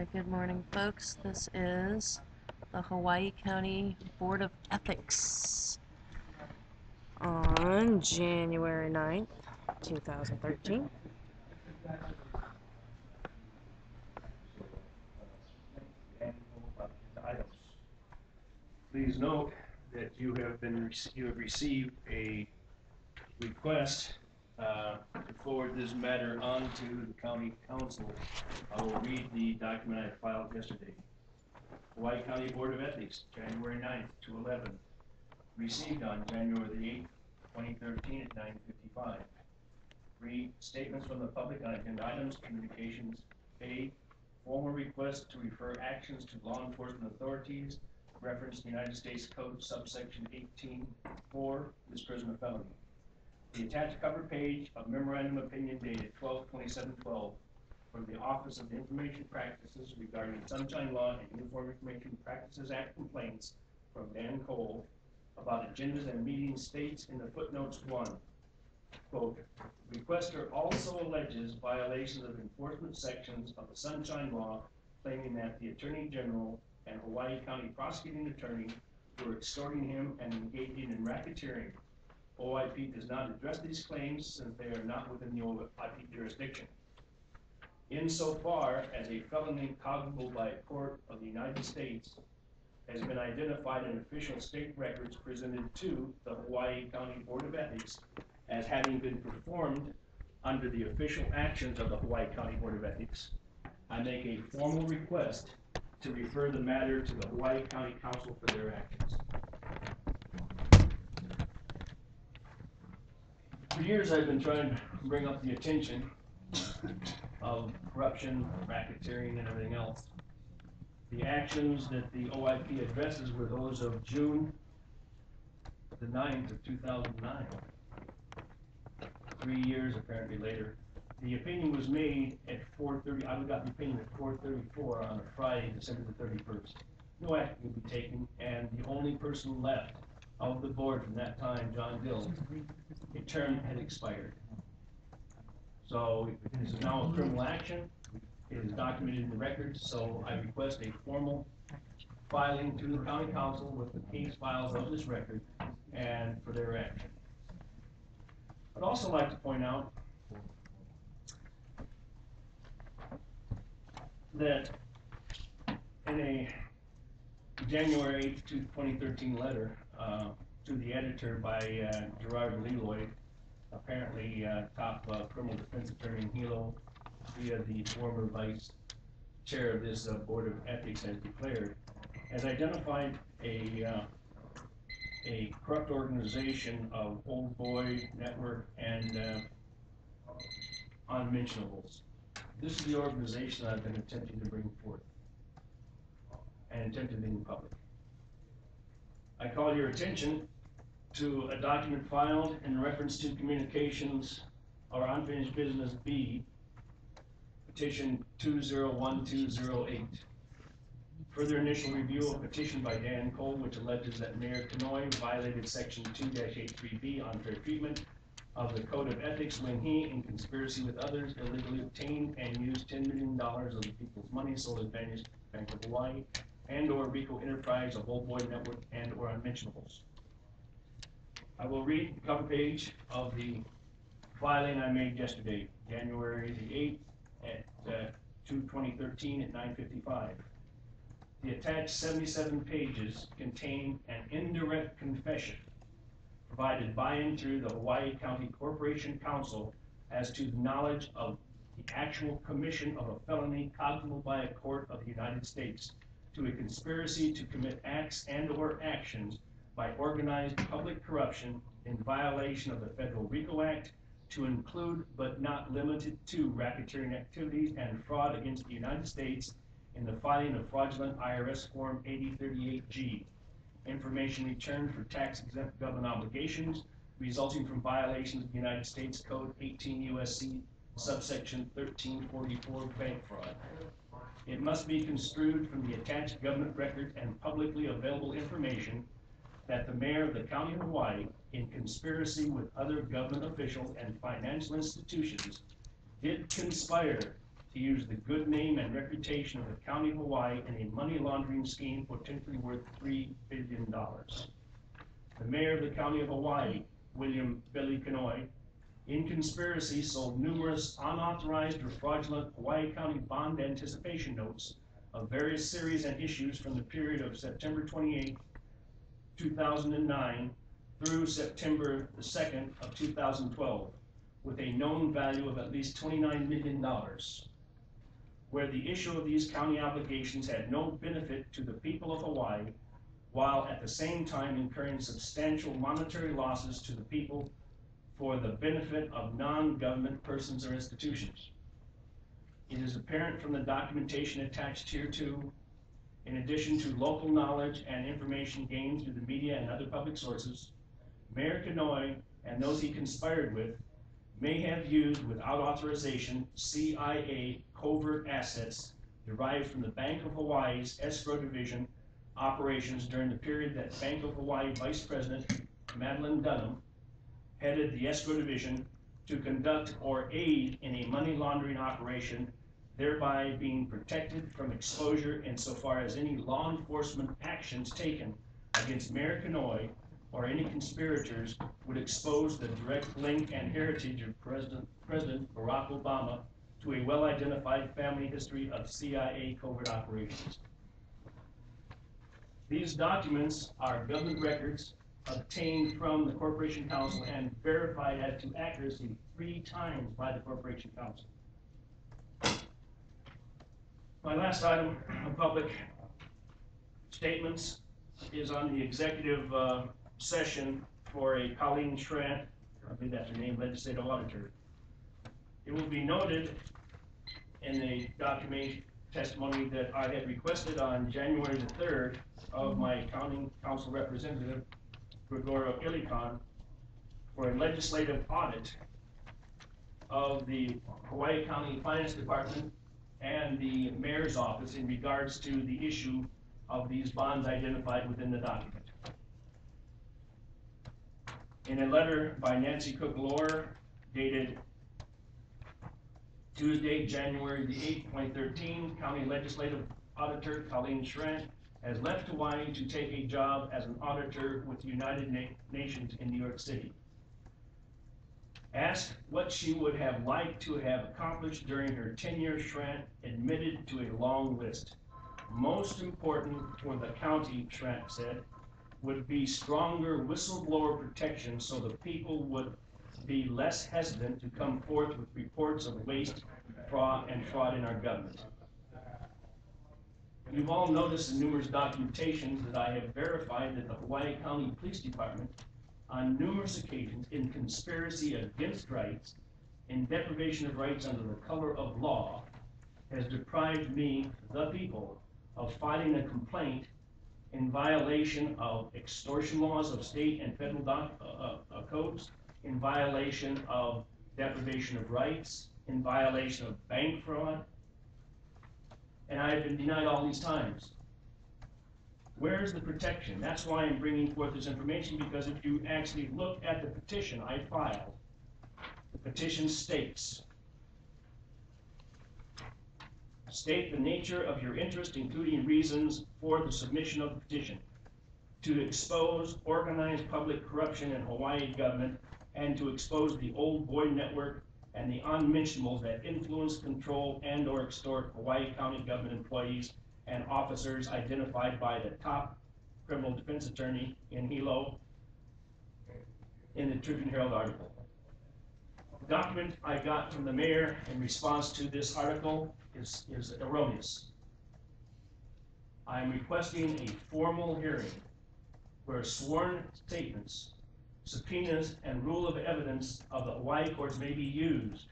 Good morning, folks. This is the Hawaii County Board of Ethics on January 9th, 2013. Please note that you have received a request to forward this matter on to the County Council. I will read the document I filed yesterday. Hawaii County Board of Ethics, January 9th to 11th. Received on January the 8th, 2013 at 9:55. Read statements from the public on agenda items, communications. A, formal request to refer actions to law enforcement authorities. Reference United States Code subsection 18.4, misprision of felony. The attached cover page of memorandum opinion dated 12/27/12 from the Office of Information Practices regarding Sunshine Law and Uniform Information Practices Act complaints from Dan Cole about agendas and meetings states in the footnotes 1. Quote, requester also alleges violations of enforcement sections of the Sunshine Law, claiming that the Attorney General and Hawaii County Prosecuting Attorney were extorting him and engaging in racketeering. OIP does not address these claims since they are not within the OIP jurisdiction. Insofar as a felony cognizable by a court of the United States has been identified in official state records presented to the Hawaii County Board of Ethics as having been performed under the official actions of the Hawaii County Board of Ethics, I make a formal request to refer the matter to the Hawaii County Council for their actions. For years I've been trying to bring up the attention of corruption, racketeering, and everything else. The actions that the OIP addresses were those of June the 9th of 2009. 3 years apparently later. The opinion was made at 4:30. I got the opinion at 4:34 on a Friday, December the 31st. No action would be taken, and the only person left of the board from that time, John Dill, a term had expired. So this is now a criminal action. It is documented in the records, so I request a formal filing to the County Council with the case files of this record and for their action. I'd also like to point out that in a January 8th, 2013 letter to the editor by Gerard Leloy, apparently top criminal defense attorney in Hilo, via the former vice chair of this Board of Ethics has declared, has identified a corrupt organization of Old Boy Network and unmentionables. This is the organization I've been attempting to bring forth and attempted in public. I call your attention to a document filed in reference to communications or unfinished business B, petition 201208. Further initial review of petition by Dan Cole, which alleges that Mayor Kanoy violated section 2-83B, unfair treatment of the Code of Ethics when he, in conspiracy with others, illegally obtained and used $10 million of the people's money sold at Bank of Hawaii and or RICO Enterprise of Old Boy Network and or unmentionables. I will read the cover page of the filing I made yesterday, January the 8th at 2013 at 9:55. The attached 77 pages contain an indirect confession provided by and through the Hawaii County Corporation Council as to the knowledge of the actual commission of a felony cognizable by a court of the United States to a conspiracy to commit acts and or actions by organized public corruption in violation of the Federal RICO Act to include but not limited to racketeering activities and fraud against the United States in the filing of fraudulent IRS Form 8038G, information returned for tax-exempt government obligations resulting from violations of the United States Code 18 U.S.C. subsection 1344 bank fraud. It must be construed from the attached government record and publicly available information that the mayor of the County of Hawaii, in conspiracy with other government officials and financial institutions, did conspire to use the good name and reputation of the County of Hawaii in a money laundering scheme potentially worth $3 billion. The mayor of the County of Hawaii, William Billy Kanoy, in conspiracy sold numerous unauthorized or fraudulent Hawaii County bond anticipation notes of various series and issues from the period of September 28, 2009 through September the 2nd of 2012, with a known value of at least $29 million, where the issue of these county obligations had no benefit to the people of Hawaii, while at the same time incurring substantial monetary losses to the people for the benefit of non-government persons or institutions. It is apparent from the documentation attached here to, in addition to local knowledge and information gained through the media and other public sources, Mayor Kanoy and those he conspired with may have used without authorization CIA covert assets derived from the Bank of Hawaii's escrow division operations during the period that Bank of Hawaii Vice President Madeline Dunham headed the escrow division to conduct or aid in a money laundering operation, thereby being protected from exposure insofar as any law enforcement actions taken against Mayor Kanoy or any conspirators would expose the direct link and heritage of President Barack Obama to a well-identified family history of CIA covert operations. These documents are government records obtained from the Corporation Council and verified as to accuracy 3 times by the Corporation Council. My last item of public statements is on the executive session for a Colleen Schrant, I believe that's her name, legislative auditor. It will be noted in the document testimony that I had requested on January the 3rd of my county council representative, Gregorio Ilicon, for a legislative audit of the Hawaii County Finance Department and the mayor's office in regards to the issue of these bonds identified within the document. In a letter by Nancy Cook LAUER dated Tuesday, January the 8th, 2013, County Legislative Auditor Colleen Schrant has left Hawaii to take a job as an auditor with the United Nations in New York City. Asked what she would have liked to have accomplished during her tenure, Schrant admitted to a long list. Most important for the county, Schrant said, would be stronger whistleblower protection so the people would be less hesitant to come forth with reports of waste, fraud in our government. You've all noticed in numerous documentations that I have verified that the Hawaii County Police Department, on numerous occasions, in conspiracy against rights, in deprivation of rights under the color of law, has deprived me, the people, of filing a complaint in violation of extortion laws of state and federal codes, in violation of deprivation of rights, in violation of bank fraud, and I have been denied all these times. Where is the protection? That's why I'm bringing forth this information, because if you actually look at the petition I filed, the petition states, state the nature of your interest, including reasons for the submission of the petition, to expose organized public corruption in Hawaii government and to expose the old boy network and the unmentionables that influence, control, and or extort Hawaii County government employees and officers identified by the top criminal defense attorney in Hilo in the Tribune Herald article. The document I got from the mayor in response to this article is erroneous. I am requesting a formal hearing where sworn statements, subpoenas, and rule of evidence of the Hawaii courts may be used.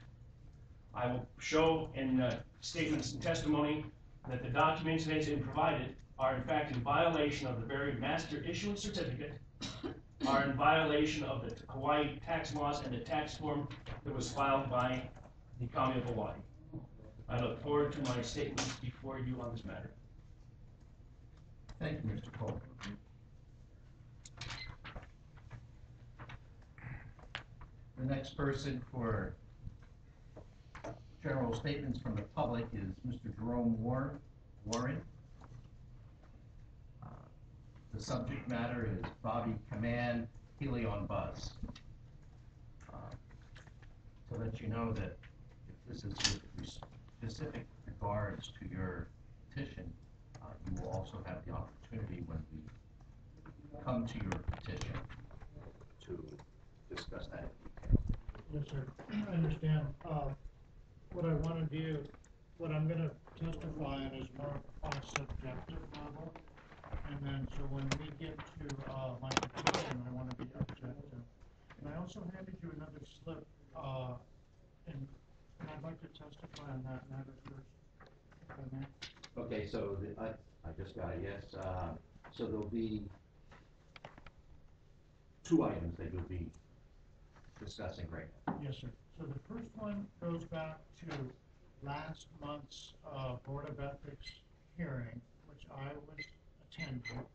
I will show in statements and testimony that the documents that have been provided are in fact in violation of the very master issuance certificate, are in violation of the Hawaii tax laws and the tax form that was filed by the County of Hawaii. I look forward to my statements before you on this matter. Thank you, Mr. Cole. The next person for general several statements from the public is Mr. Jerome Warren. The subject matter is Bobby Command Helion Bus. To let you know that if this is with specific regards to your petition, you will also have the opportunity when we come to your petition to discuss that in detail. Yes, sir. I understand. What I want to do, what I'm going to testify on is more on a subjective level. And then, so when we get to my petition, I want to be objective. And I also handed you another slip, and I'd like to testify on that matter first, if I may. Okay, so I just got it, yes. So there'll be two items that you'll be discussing right now. Yes, sir. So the first one goes back to last month's Board of Ethics hearing, which I was attending.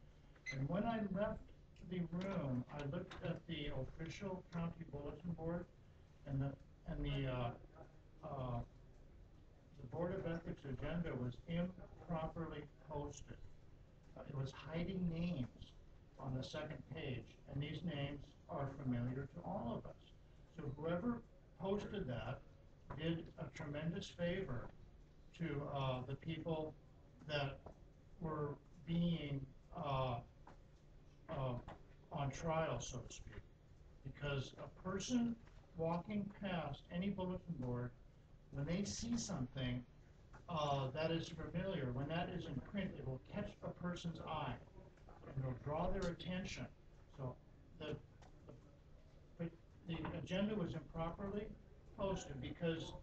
And when I left the room, I looked at the official county bulletin board, and the Board of Ethics agenda was improperly posted. It was hiding names on the second page, and these names are familiar to all of us. So whoever posted that did a tremendous favor to the people that were being on trial, so to speak. Because a person walking past any bulletin board, when they see something that is familiar, when that is in print, it will catch a person's eye and it'll draw their attention. So the agenda was improperly posted because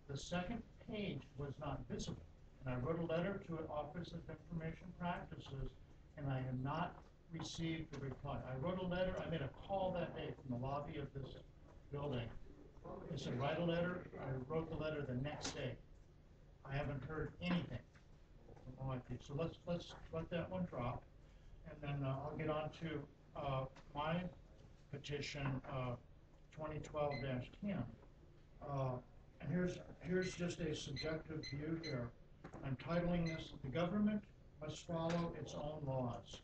the second page was not visible. And I wrote a letter to an Office of Information Practices, and I have not received a reply. I wrote a letter, I made a call that day from the lobby of this building. It said, write a letter. I wrote the letter the next day. I haven't heard anything from OIP. So let's let that one drop. And then I'll get on to my petition 2012-10. And here's just a subjective view here. I'm titling this, "The Government Must Follow Its Own Laws."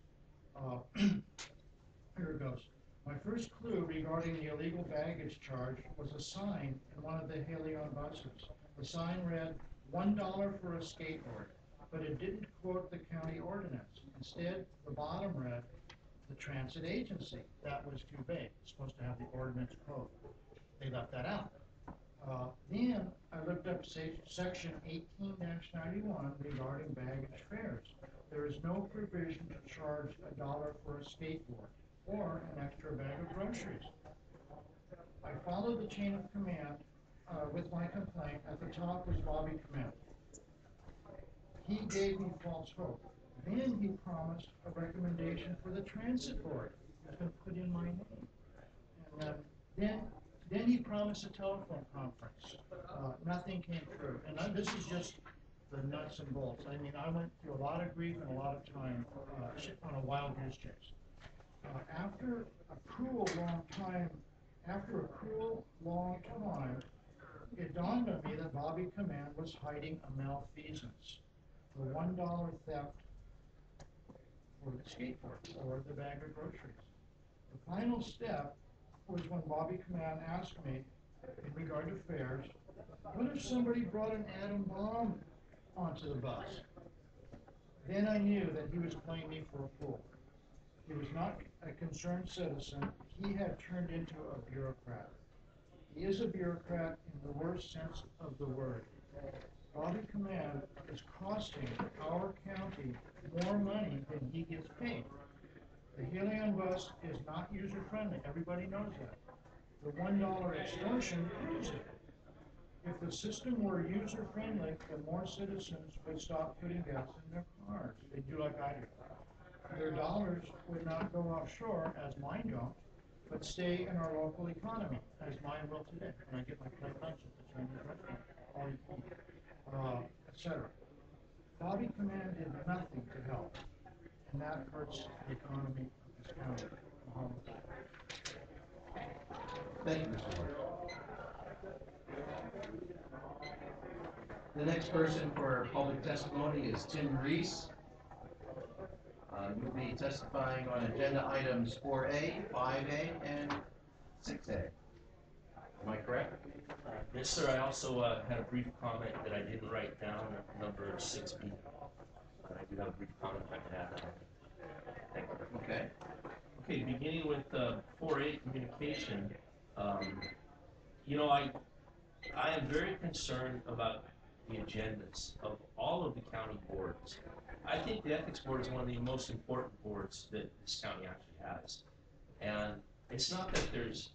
Here it goes. My first clue regarding the illegal baggage charge was a sign in one of the Helion buses. The sign read, $1 for a skateboard, but it didn't quote the county ordinance. Instead, the bottom read, the transit agency. That was too vague. It's supposed to have the ordinance code. They left that out. Then I looked up section 18-91 regarding baggage fares. There is no provision to charge $1 for a skateboard or an extra bag of groceries. I followed the chain of command with my complaint. At the top was Bobby Command. He gave me false hope. Then he promised a recommendation for the transit board. I was going to put in my name. And then he promised a telephone conference. Nothing came through. And this is just the nuts and bolts. I mean, I went through a lot of grief and a lot of time on a wild goose chase. After a cruel long time, it dawned on me that Bobby Command was hiding a malfeasance. The $1 theft for the skateboard or the bag of groceries. The final step was when Bobby Command asked me, in regard to fares, what if somebody brought an atom bomb onto the bus? Then I knew that he was playing me for a fool. He was not a concerned citizen. He had turned into a bureaucrat. He is a bureaucrat in the worst sense of the word. Bobby Command is costing our county more money than he gets paid. The Helion bus is not user-friendly. Everybody knows that. The $1 extortion proves it. If the system were user-friendly, then more citizens would stop putting gas in their cars. They'd do like I do. Their dollars would not go offshore, as mine don't, but stay in our local economy, as mine will today. When I get my plate lunch at the Chinese restaurant, all you eat, etc. Bobby Command did nothing to help, and that hurts the economy of this county. Thank you, Mr. Ward. The next person for public testimony is Tim Reese. You'll be testifying on agenda items 4A, 5A, and 6A. Am I correct? Yes, sir. I also had a brief comment that I didn't write down, number 6B. I do have a brief comment if I could add that. Thank you. Okay. Okay, beginning with 4A communication. You know, I am very concerned about the agendas of all of the county boards. I think the ethics board is one of the most important boards that this county actually has. And it's not that there's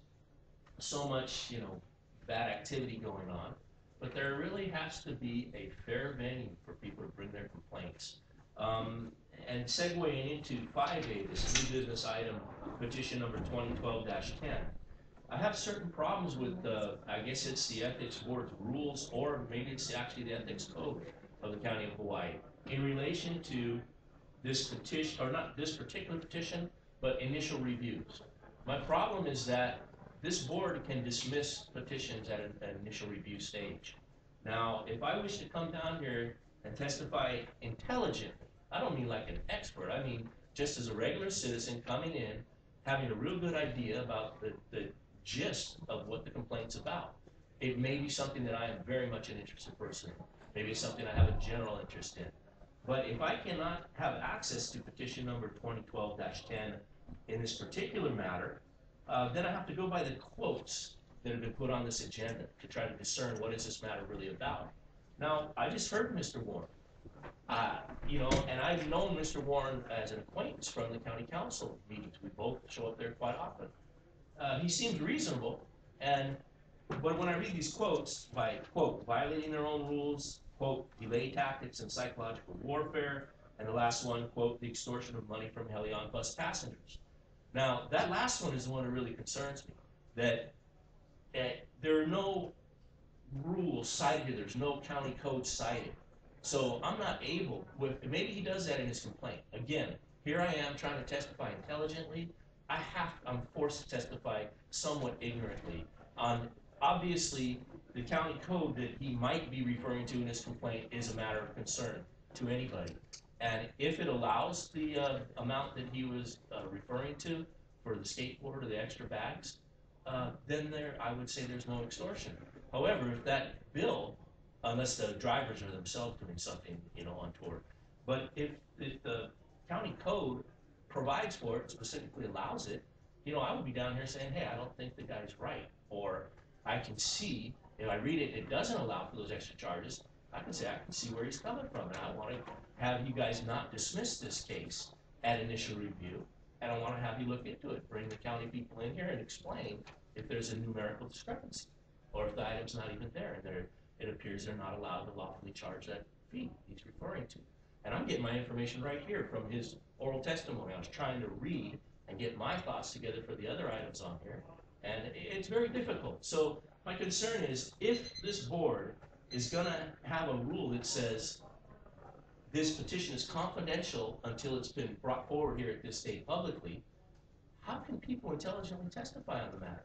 so much, you know, bad activity going on, but there really has to be a fair venue for people to bring their complaints. And segueing into 5A, this new business item, petition number 2012-10, I have certain problems with I guess it's the ethics board's rules, or maybe it's actually the ethics code of the County of Hawaii in relation to this petition, or not this particular petition, but initial reviews. My problem is that this board can dismiss petitions at an initial review stage. Now, if I wish to come down here and testify intelligently, I don't mean like an expert, I mean just as a regular citizen coming in, having a real good idea about the gist of what the complaint's about. It may be something that I am very much an interested person in. Maybe it's something I have a general interest in. But if I cannot have access to petition number 2012-10 in this particular matter, then I have to go by the quotes that have been put on this agenda to try to discern what is this matter really about. Now, I just heard Mr. Warren, you know, and I've known Mr. Warren as an acquaintance from the county council meetings. We both show up there quite often. He seems reasonable, but when I read these quotes, by quote, violating their own rules, quote, delay tactics and psychological warfare, and the last one, quote, the extortion of money from Helion bus passengers. Now, that last one is the one that really concerns me, that there are no rules cited here, there's no county code cited. So I'm not able, maybe he does that in his complaint. Again, here I am trying to testify intelligently. I'm forced to testify somewhat ignorantly on, obviously, the county code that he might be referring to in his complaint is a matter of concern to anybody. And if it allows the amount that he was referring to for the skateboard or the extra bags, then I would say there's no extortion. However, if that bill, unless the drivers are themselves doing something, you know, untoward, but if the county code provides for it, specifically allows it, you know, I would be down here saying, hey, I don't think the guy's right. Or I can see, if I read it, it doesn't allow for those extra charges, I can say I can see where he's coming from, and I want to have you guys not dismiss this case at initial review, and I want to have you look into it, bring the county people in here and explain if there's a numerical discrepancy, or if the item's not even there, and it appears they're not allowed to lawfully charge that fee he's referring to. And I'm getting my information right here from his oral testimony. I was trying to read and get my thoughts together for the other items on here, and it's very difficult. So my concern is, if this board is going to have a rule that says this petition is confidential until it's been brought forward here at this state publicly, how can people intelligently testify on the matter?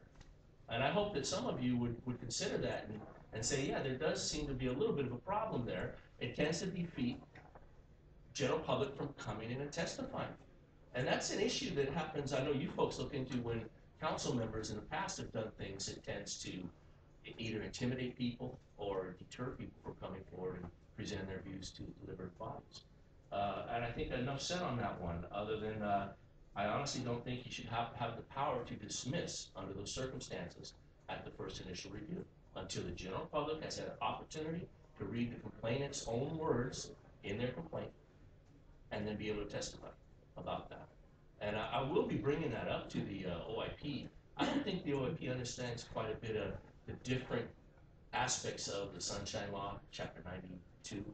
And I hope that some of you would consider that and say, yeah, there does seem to be a little bit of a problem there. It tends to defeat general public from coming in and testifying. And that's an issue that happens, I know you folks look into when council members in the past have done things that tends to either intimidate people or deter people from coming forward and present their views to deliberative bodies. And I think enough said on that one, other than I honestly don't think you should have the power to dismiss under those circumstances at the first initial review until the general public has had an opportunity to read the complainant's own words in their complaint and then be able to testify about that. And I will be bringing that up to the OIP. I don't think the OIP understands quite a bit of the different aspects of the Sunshine Law, Chapter 92,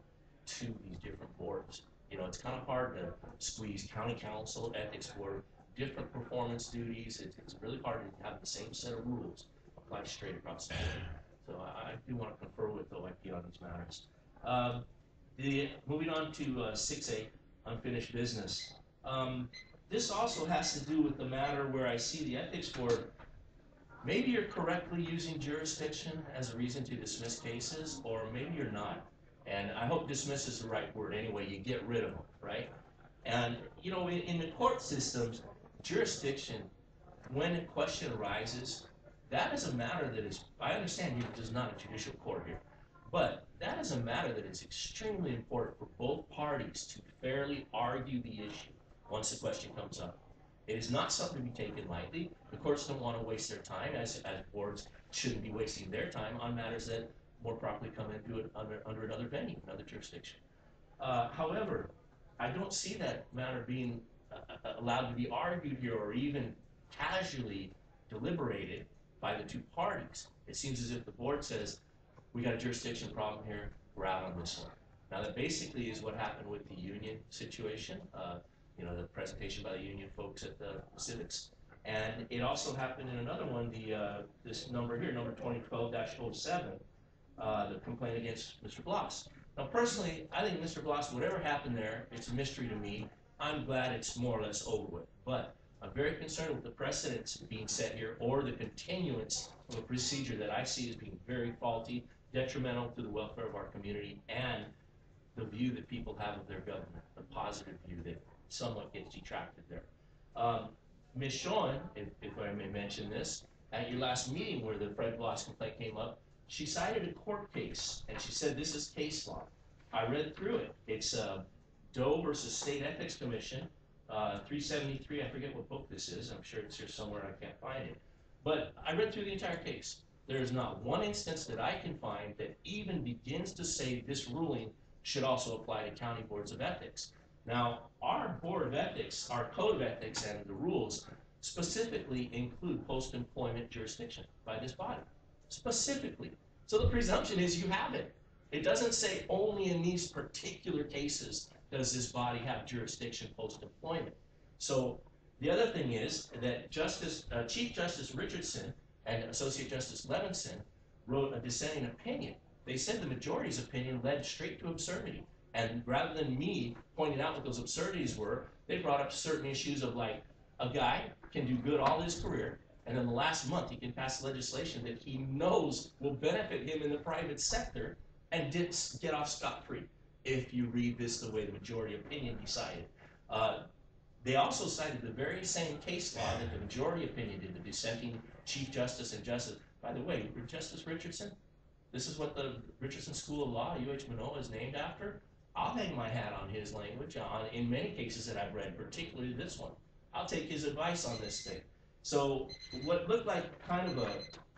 to these different boards. You know, it's kind of hard to squeeze county council, ethics board, different performance duties. It's really hard to have the same set of rules applied straight across the board. So I do want to confer with the OIP on these matters. Moving on to 6A, unfinished business. This also has to do with the matter where I see the ethics board, maybe you're correctly using jurisdiction as a reason to dismiss cases, or maybe you're not. And I hope dismiss is the right word anyway, you get rid of them, right? And, you know, in the court systems, jurisdiction, when a question arises, that is a matter that is, I understand this is not a judicial court here, but that is a matter that is extremely important for both parties to fairly argue the issue once the question comes up. It is not something to be taken lightly. The courts don't want to waste their time, as boards shouldn't be wasting their time on matters that more properly come into it under another venue, another jurisdiction. However, I don't see that matter being allowed to be argued here or even casually deliberated by the two parties. It seems as if the board says, we got a jurisdiction problem here, we're out on this one. Now that basically is what happened with the union situation, you know, the presentation by the union folks at the Civics. And it also happened in another one, this number here, number 2012-07, the complaint against Mr. Bloss. Now personally, I think Mr. Bloss, whatever happened there, it's a mystery to me. I'm glad it's more or less over with. But I'm very concerned with the precedents being set here or the continuance of a procedure that I see as being very faulty, detrimental to the welfare of our community and the view that people have of their government, the positive view that somewhat gets detracted there. Ms. Shawn, if I may mention this, at your last meeting where the Fred Bloss complaint came up, she cited a court case, and she said this is case law. I read through it. It's Doe versus State Ethics Commission, 373, I forget what book this is. I'm sure it's here somewhere, I can't find it. But I read through the entire case. There is not one instance that I can find that even begins to say this ruling should also apply to county boards of ethics. Now, our board of ethics, our code of ethics and the rules specifically include post-employment jurisdiction by this body, specifically. So the presumption is you have it. It doesn't say only in these particular cases does this body have jurisdiction post-employment. So the other thing is that Chief Justice Richardson and Associate Justice Levinson wrote a dissenting opinion. They said the majority's opinion led straight to absurdity. And rather than me pointing out what those absurdities were, they brought up certain issues of like, a guy can do good all his career, and in the last month he can pass legislation that he knows will benefit him in the private sector and get off scot-free, if you read this the way the majority opinion decided. They also cited the very same case law that the majority opinion did, the dissenting Chief Justice and Justice. By the way, Justice Richardson, this is what the Richardson School of Law, UH Manoa, is named after. I'll hang my hat on his language in many cases that I've read, particularly this one. I'll take his advice on this thing. So what looked like kind of a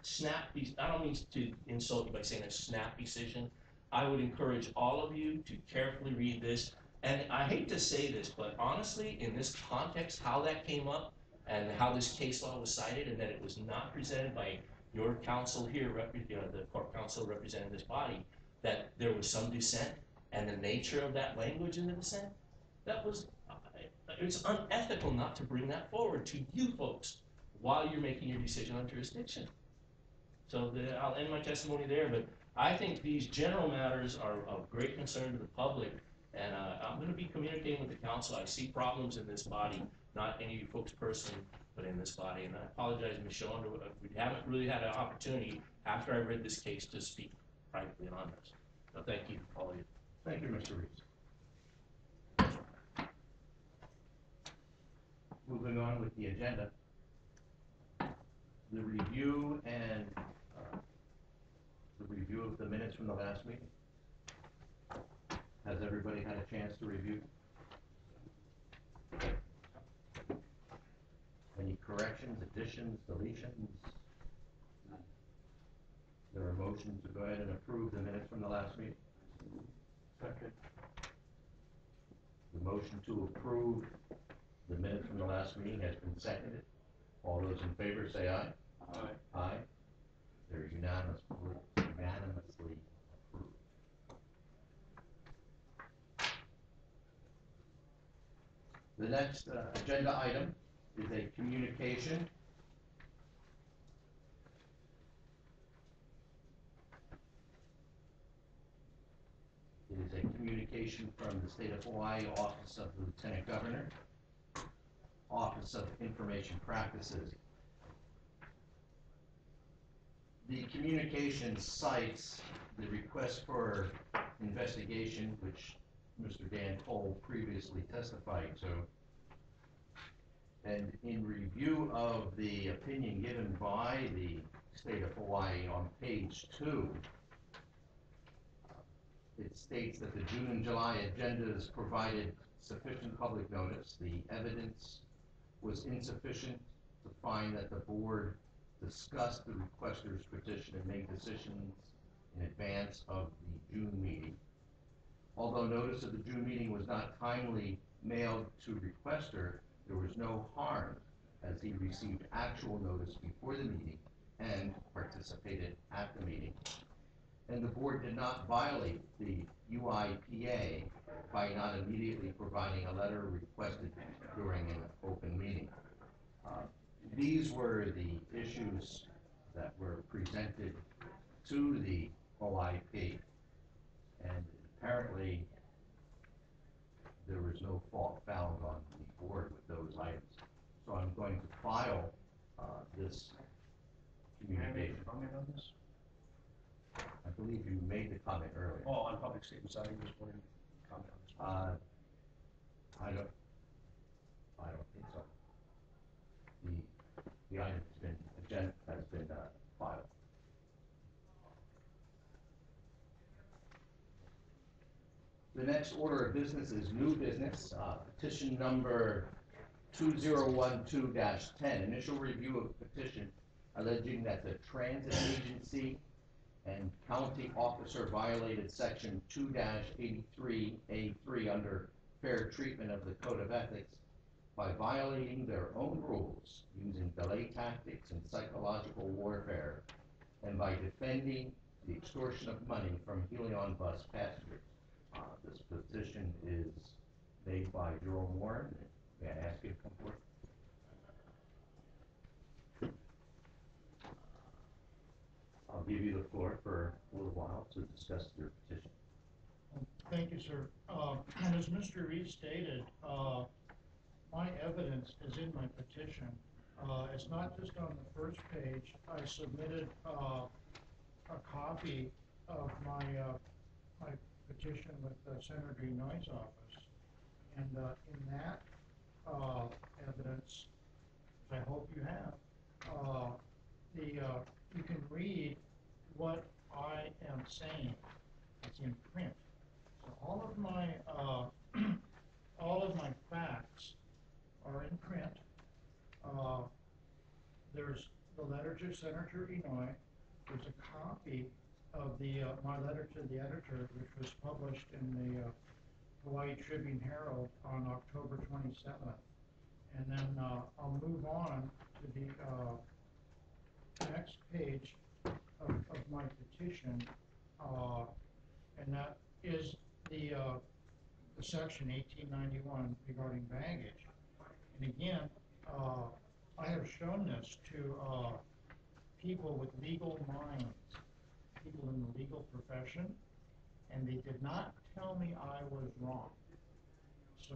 snap, I don't mean to insult you by saying a snap decision. I would encourage all of you to carefully read this. And I hate to say this, but honestly, in this context, how that came up and how this case law was cited and that it was not presented by your counsel here, the court counsel representing this body, that there was some dissent and the nature of that language in the dissent, it's unethical not to bring that forward to you folks while you're making your decision on jurisdiction. So I'll end my testimony there, but I think these general matters are of great concern to the public, and I'm going to be communicating with the council. I see problems in this body, not any of you folks personally, but in this body, and I apologize, Ms. Shawn, we haven't really had an opportunity after I read this case to speak privately on this. So thank you, all of you. Thank you, Mr. Reeves. Moving on with the agenda, the review of the minutes from the last meeting. Has everybody had a chance to review? Any corrections, additions, deletions? Is there a motion to go ahead and approve the minutes from the last meeting? Second. The motion to approve the minutes from the last meeting has been seconded. All those in favor say aye. Aye. Aye. They're unanimously approved. The next agenda item is a communication from the State of Hawaii Office of the Lieutenant Governor, Office of Information Practices. The communication cites the request for investigation, which Mr. Dan Cole previously testified to. And in review of the opinion given by the state of Hawaii on page 2, it states that the June and July agendas provided sufficient public notice. The evidence was insufficient to find that the board discussed the requester's petition and made decisions in advance of the June meeting. Although notice of the June meeting was not timely mailed to requester, there was no harm as he received actual notice before the meeting and participated at the meeting. And the board did not violate the UIPA by not immediately providing a letter requested during an open meeting. These were the issues that were presented to the OIP, and apparently there was no fault found on the board with those items. So I'm going to file this communication. Comment on this? I believe you made the comment earlier. Oh, on public statements, I just wanted to comment on this. I don't think so. The item has been filed. The next order of business is new business, petition number 2012-10, initial review of petition alleging that the transit agency and county officer violated section 2-83A3 under fair treatment of the Code of Ethics by violating their own rules using delay tactics and psychological warfare, and by defending the extortion of money from Helion bus passengers. This petition is made by Jerome Warren. May I ask you to come forward? I'll give you the floor for a little while to discuss your petition. Thank you, sir. As Mr. Reed stated, my evidence is in my petition. It's not just on the first page. I submitted a copy of my petition with Senator Noy's office, and in that evidence, I hope you have, you can read what I am saying. It's in print. So all of my facts are in print. There's the letter to Senator Inoue. There's a copy of my letter to the editor, which was published in the Hawaii Tribune Herald on October 27th. And then I'll move on to the next page of my petition, and that is the section 1891 regarding baggage. And again, I have shown this to people with legal minds, people in the legal profession, and they did not tell me I was wrong. So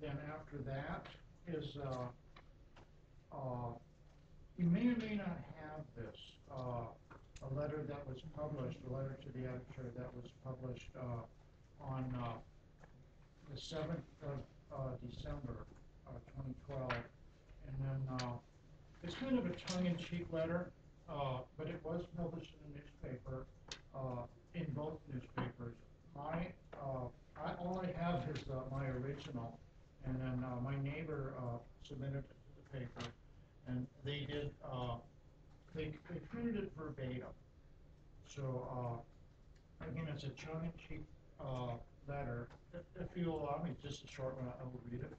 then after that is, you may or may not have this, a letter that was published, a letter to the editor that was published on the 7th of December 2012. And then it's kind of a tongue-in-cheek letter, but it was published in a newspaper, in both newspapers. All I have is my original, and then my neighbor submitted it to the paper, and they did, they printed it verbatim. So again, it's a tongue-in-cheek letter. If you'll allow me, just a short one, I will read it.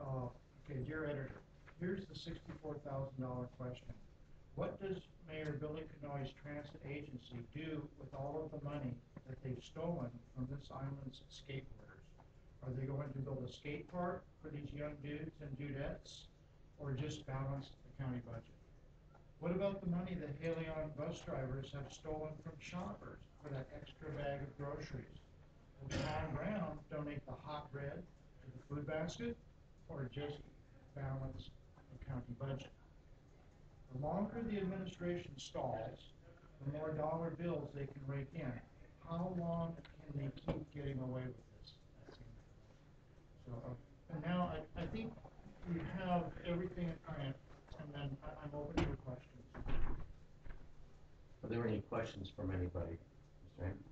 Okay, dear editor, here's the $64,000 question. What does Mayor Billy Kanoi's transit agency do with all of the money that they've stolen from this island's skateboarders? Are they going to build a skate park for these young dudes and dudettes, or just balance the county budget? What about the money that Helion bus drivers have stolen from shoppers for that extra bag of groceries? Will Tom Brown donate the hot bread to the food basket, or just balance the county budget? The longer the administration stalls, the more dollar bills they can rake in. how long can they keep getting away with this? That seemed to me. So, and now I think we have everything at print, and then I'm open for questions. Are there any questions from anybody? Mr. Hammond?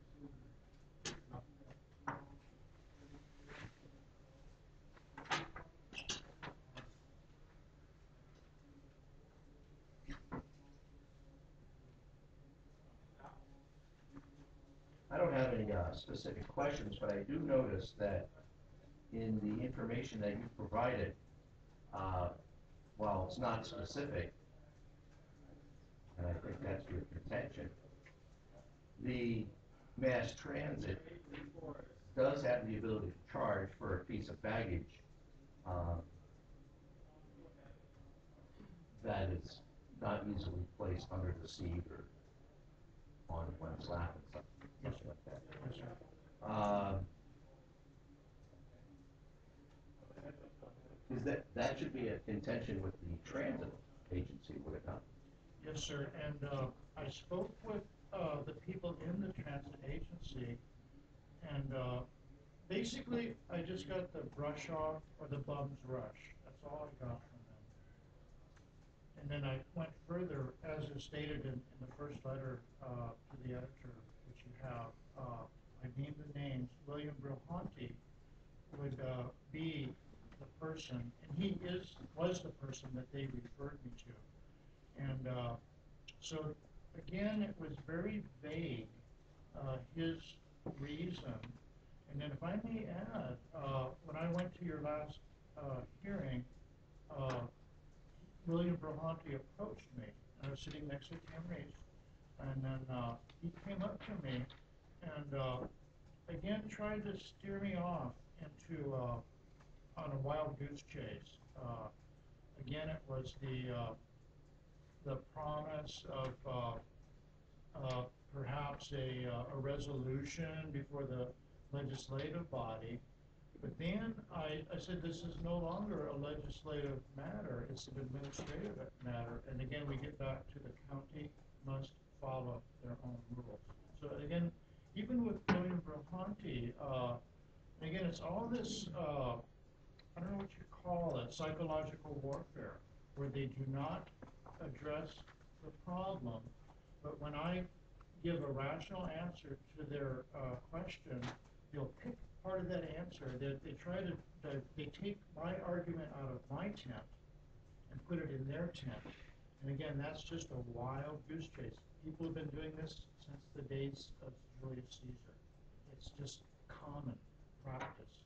I don't have any specific questions, but I do notice that in the information that you provided, while it's not specific, and I think that's your contention, the mass transit does have the ability to charge for a piece of baggage that is not easily placed under the seat or on one's lap and something like that. Yes, sir. Is that should be a contention with the transit agency, would it not? Yes, sir, and I spoke with the people in the transit agency, and basically, I just got the brush off, or the bum's rush. That's all I got from them. And then I went further, as is stated in the first letter to the editor, which you have. I named the names. William Brilhanti would be the person, and he was the person that they referred me to. And so, again, it was very vague, his reason. And then if I may add, when I went to your last hearing, William Brilhanti approached me. I was sitting next to Tim Reese, and then he came up to me and again tried to steer me off into on a wild goose chase. Again, it was the promise of perhaps a resolution before the legislative body. But then I said, this is no longer a legislative matter, it's an administrative matter. And again, we get back to the county must follow their own rules. So again, even with William Brilhanti, and again, it's all this, I don't know what you call it, psychological warfare, where they do not address the problem, but when I give a rational answer to their question, they'll pick part of that answer. They try to, they take my argument out of my tent and put it in their tent. And again, that's just a wild goose chase. People have been doing this since the days of Julius Caesar. It's just common practice.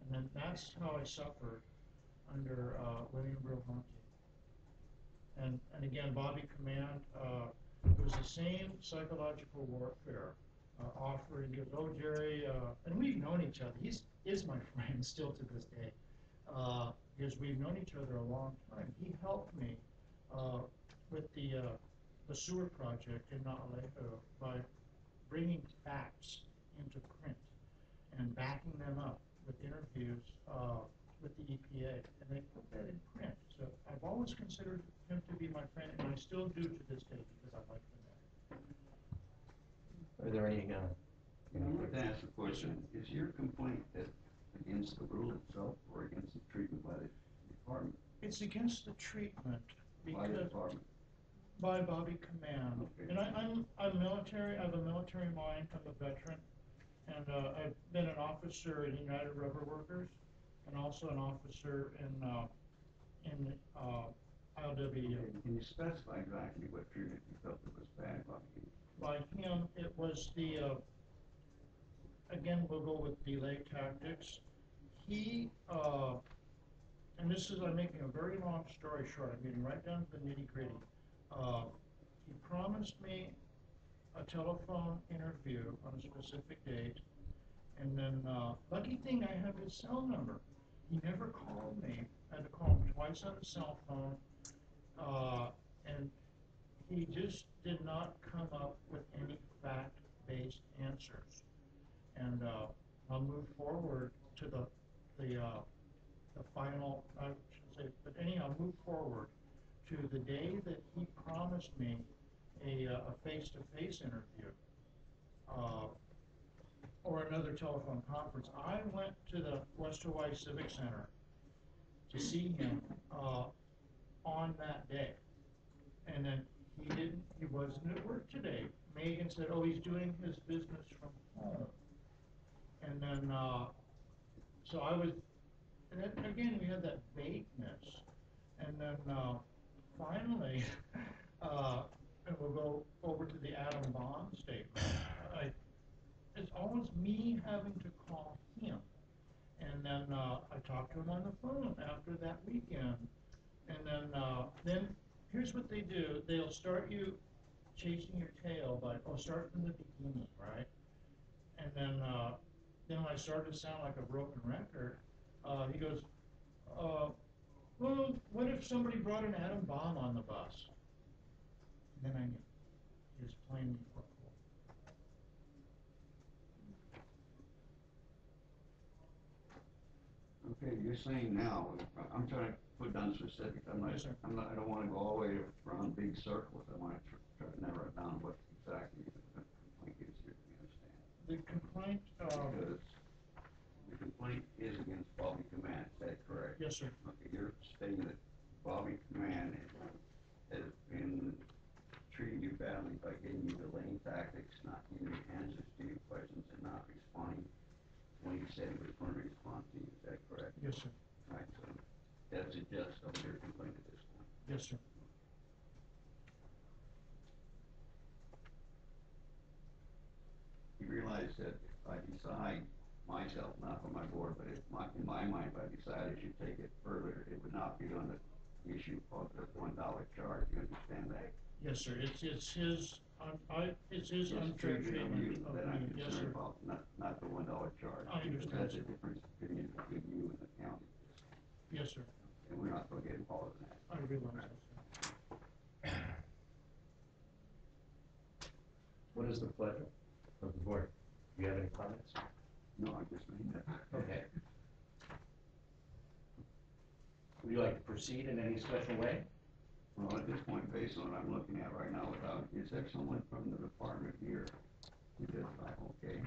And then that's how I suffered under William Brilhanti. And again, Bobby Command, it was the same psychological warfare, offering, he goes, oh, Jerry, and we've known each other. He is my friend still to this day, because we've known each other a long time. He helped me with the sewer project in Naalehu by bringing facts into print and backing them up with interviews with the EPA, and they put that in print. So I've always considered him to be my friend, and I still do to this day because I like him there. Are there any? I'd like to ask a question. Is your complaint against the rule itself or against the treatment by the department? It's against the treatment By the because department? by Bobby Command. Okay. And I'm military. I have a military mind. I'm a veteran, and I've been an officer in United Rubber Workers, and also an officer in ILWU. Can you specify exactly what treatment you felt that was bad by you? By him, it was the again, we'll go with delay tactics. He, and this is, I'm making a very long story short, I'm getting right down to the nitty gritty. He promised me a telephone interview on a specific date, and then, lucky thing, I have his cell number. He never called me. I had to call him twice on the cell phone, and he just did not come up with any fact-based answers. And I'll move forward to the final, I shouldn't say, but anyhow, move forward to the day that he promised me a face-to-face interview. another telephone conference. I went to the West Hawaii Civic Center to see him, on that day. And then he wasn't at work today. Megan said, oh, he's doing his business from home. And then, so I was, and then again, we had that vagueness. And then, finally, and we'll go over to the Adam Bond statement. It's almost me having to call him. And then, I talked to him on the phone after that weekend. And then here's what they do. They'll start you chasing your tail by, start from the beginning, right? And then when I started to sound like a broken record, he goes, well, what if somebody brought an atom bomb on the bus? And then I knew. He was playing me for a fool. Okay, you're saying now, I'm trying to put down specifics, Yes, sir. I don't wanna go all the way around big circles, I wanna try to narrow it down what exactly the complaint is here, you understand? The complaint, Because the complaint is against Bobby Command, is that correct? yes, sir. Okay, you're stating that Bobby Command has been treating you badly by giving you delaying tactics, not giving you answers to your questions, and not responding when you said he was going to respond to you, is that correct? Yes, sir. Right, so that's a gist of your complaint at this point. Yes, sir. You realize that if I decide myself, not for my board, but if in my mind, if I decide I should take it further, it would not be on the issue of the $1 charge, you understand that? Yes, sir. It's his, it's his unfair treatment of That I'm me. Yes, concerned sir. about, not the $1 charge. I Because understand, that's sir. a difference between you and the county. Yes, sir. And we're not gonna get involved in that. I realize that, sir. What is the pleasure of the board? Do you have any comments? No, I just mean that. Okay. Would you like to proceed in any special way? Well, at this point, based on what I'm looking at right now, is there someone from the department here to testify? Okay.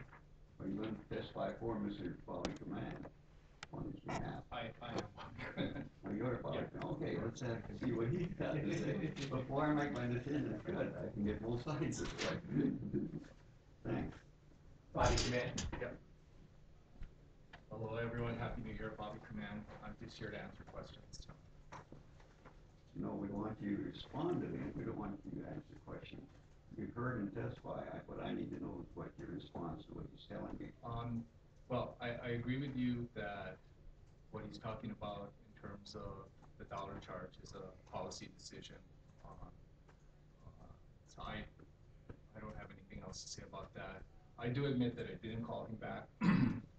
Are you going to testify for Mr. Bobby Command on his behalf? I am. Oh, you're Bobby Command. Okay, let's see what he's got to say. Before I make my decision, it's good. I can get both sides of it. Thanks. Bobby Command? Yep. Hello, everyone. Happy New Year. Bobby Command. I'm just here to answer questions. You know, we want you to respond to them. We don't want you to answer questions. You've heard him testify. What I need to know is what your response to what he's telling me. Well, I agree with you that what he's talking about in terms of the dollar charge is a policy decision. So I don't have anything else to say about that. I do admit that I didn't call him back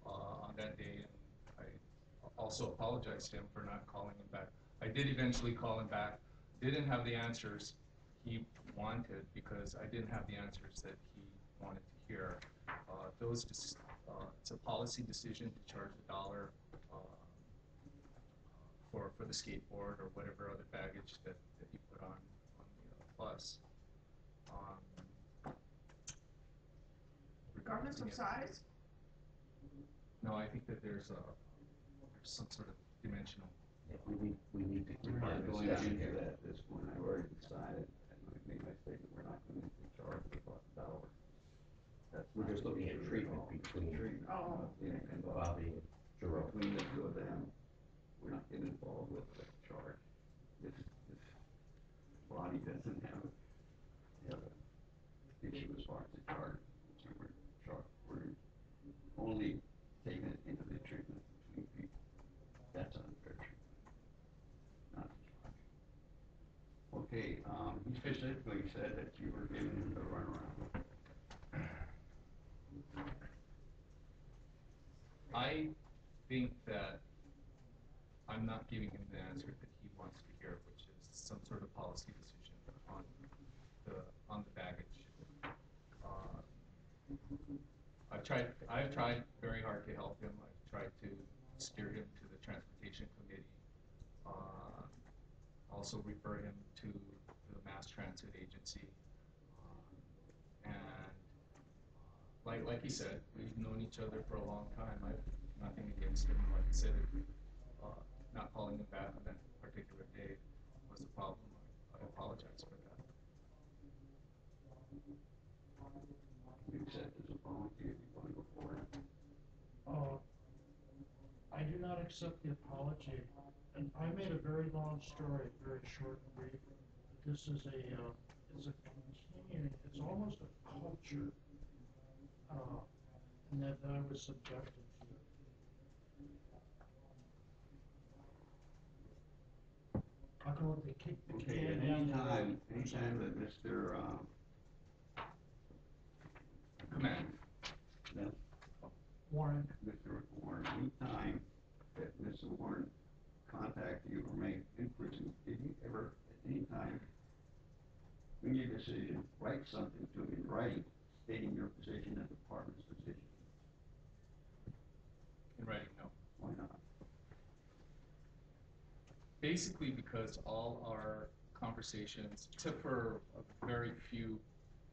on that day, and I also apologize to him for not calling him back. I did eventually call him back, didn't have the answers he wanted because I didn't have the answers that he wanted to hear. It's a policy decision to charge $1 for the skateboard or whatever other baggage that you put on the bus. Regardless of size? No, I think that there's some sort of dimensional. Yeah, we need to keep We're our not going discussion into here. that at this point. I've already decided, and I made my statement, we're not going to charge about $1. That's We're just looking at treatment all. between Treatment, Oh. and Bobby and Jerome. between the two of them, we're not getting involved with the charge. This body doesn't have an issue as far as the charge. We're only taking it into the treatment between people. That's unfair treatment, not the charge. Okay, he specifically said that you were giving him the runaround. I think that I'm not giving him the answer that he wants to hear, which is some sort of policy decision on the baggage. I've tried very hard to help him. I've tried to steer him to the transportation committee. Also refer him to the mass transit agency. And like he said, we've known each other for a long time. I've nothing against him. Like I said, not calling him back on that particular day was the problem. I apologize for that. You accept as a volunteer, you want to go forward. I do not accept the apology, and I made a very long story, very short and brief. This is it's a continuing, it's almost a culture, and that I was subjected to. I'll go with the kick the Okay, can and down the road. anytime that Mr. Command. No, Warren, Mr. Warren, anytime that Mr. Warren contacted you or made inquiries, did you ever, at any time, in your decision, write something to him in writing, stating your position and the department's position? In writing, no. Why not? Basically because all our conversations, except for a very few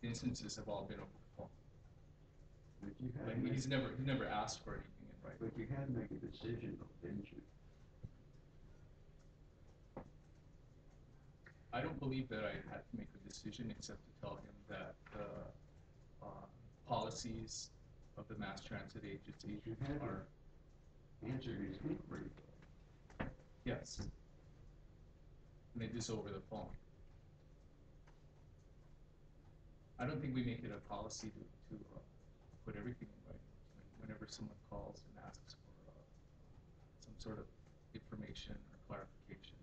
instances, have all been over the phone. But you had, Like, he never asked for anything in writing. but you had to make a decision though, didn't you? I don't believe that I had to make a decision except to tell him that the policies of the mass transit agency You had are, to answer his inquiry. yes. And they just over the phone. I don't think we make it a policy to put everything in writing. Whenever someone calls and asks for some sort of information or clarification.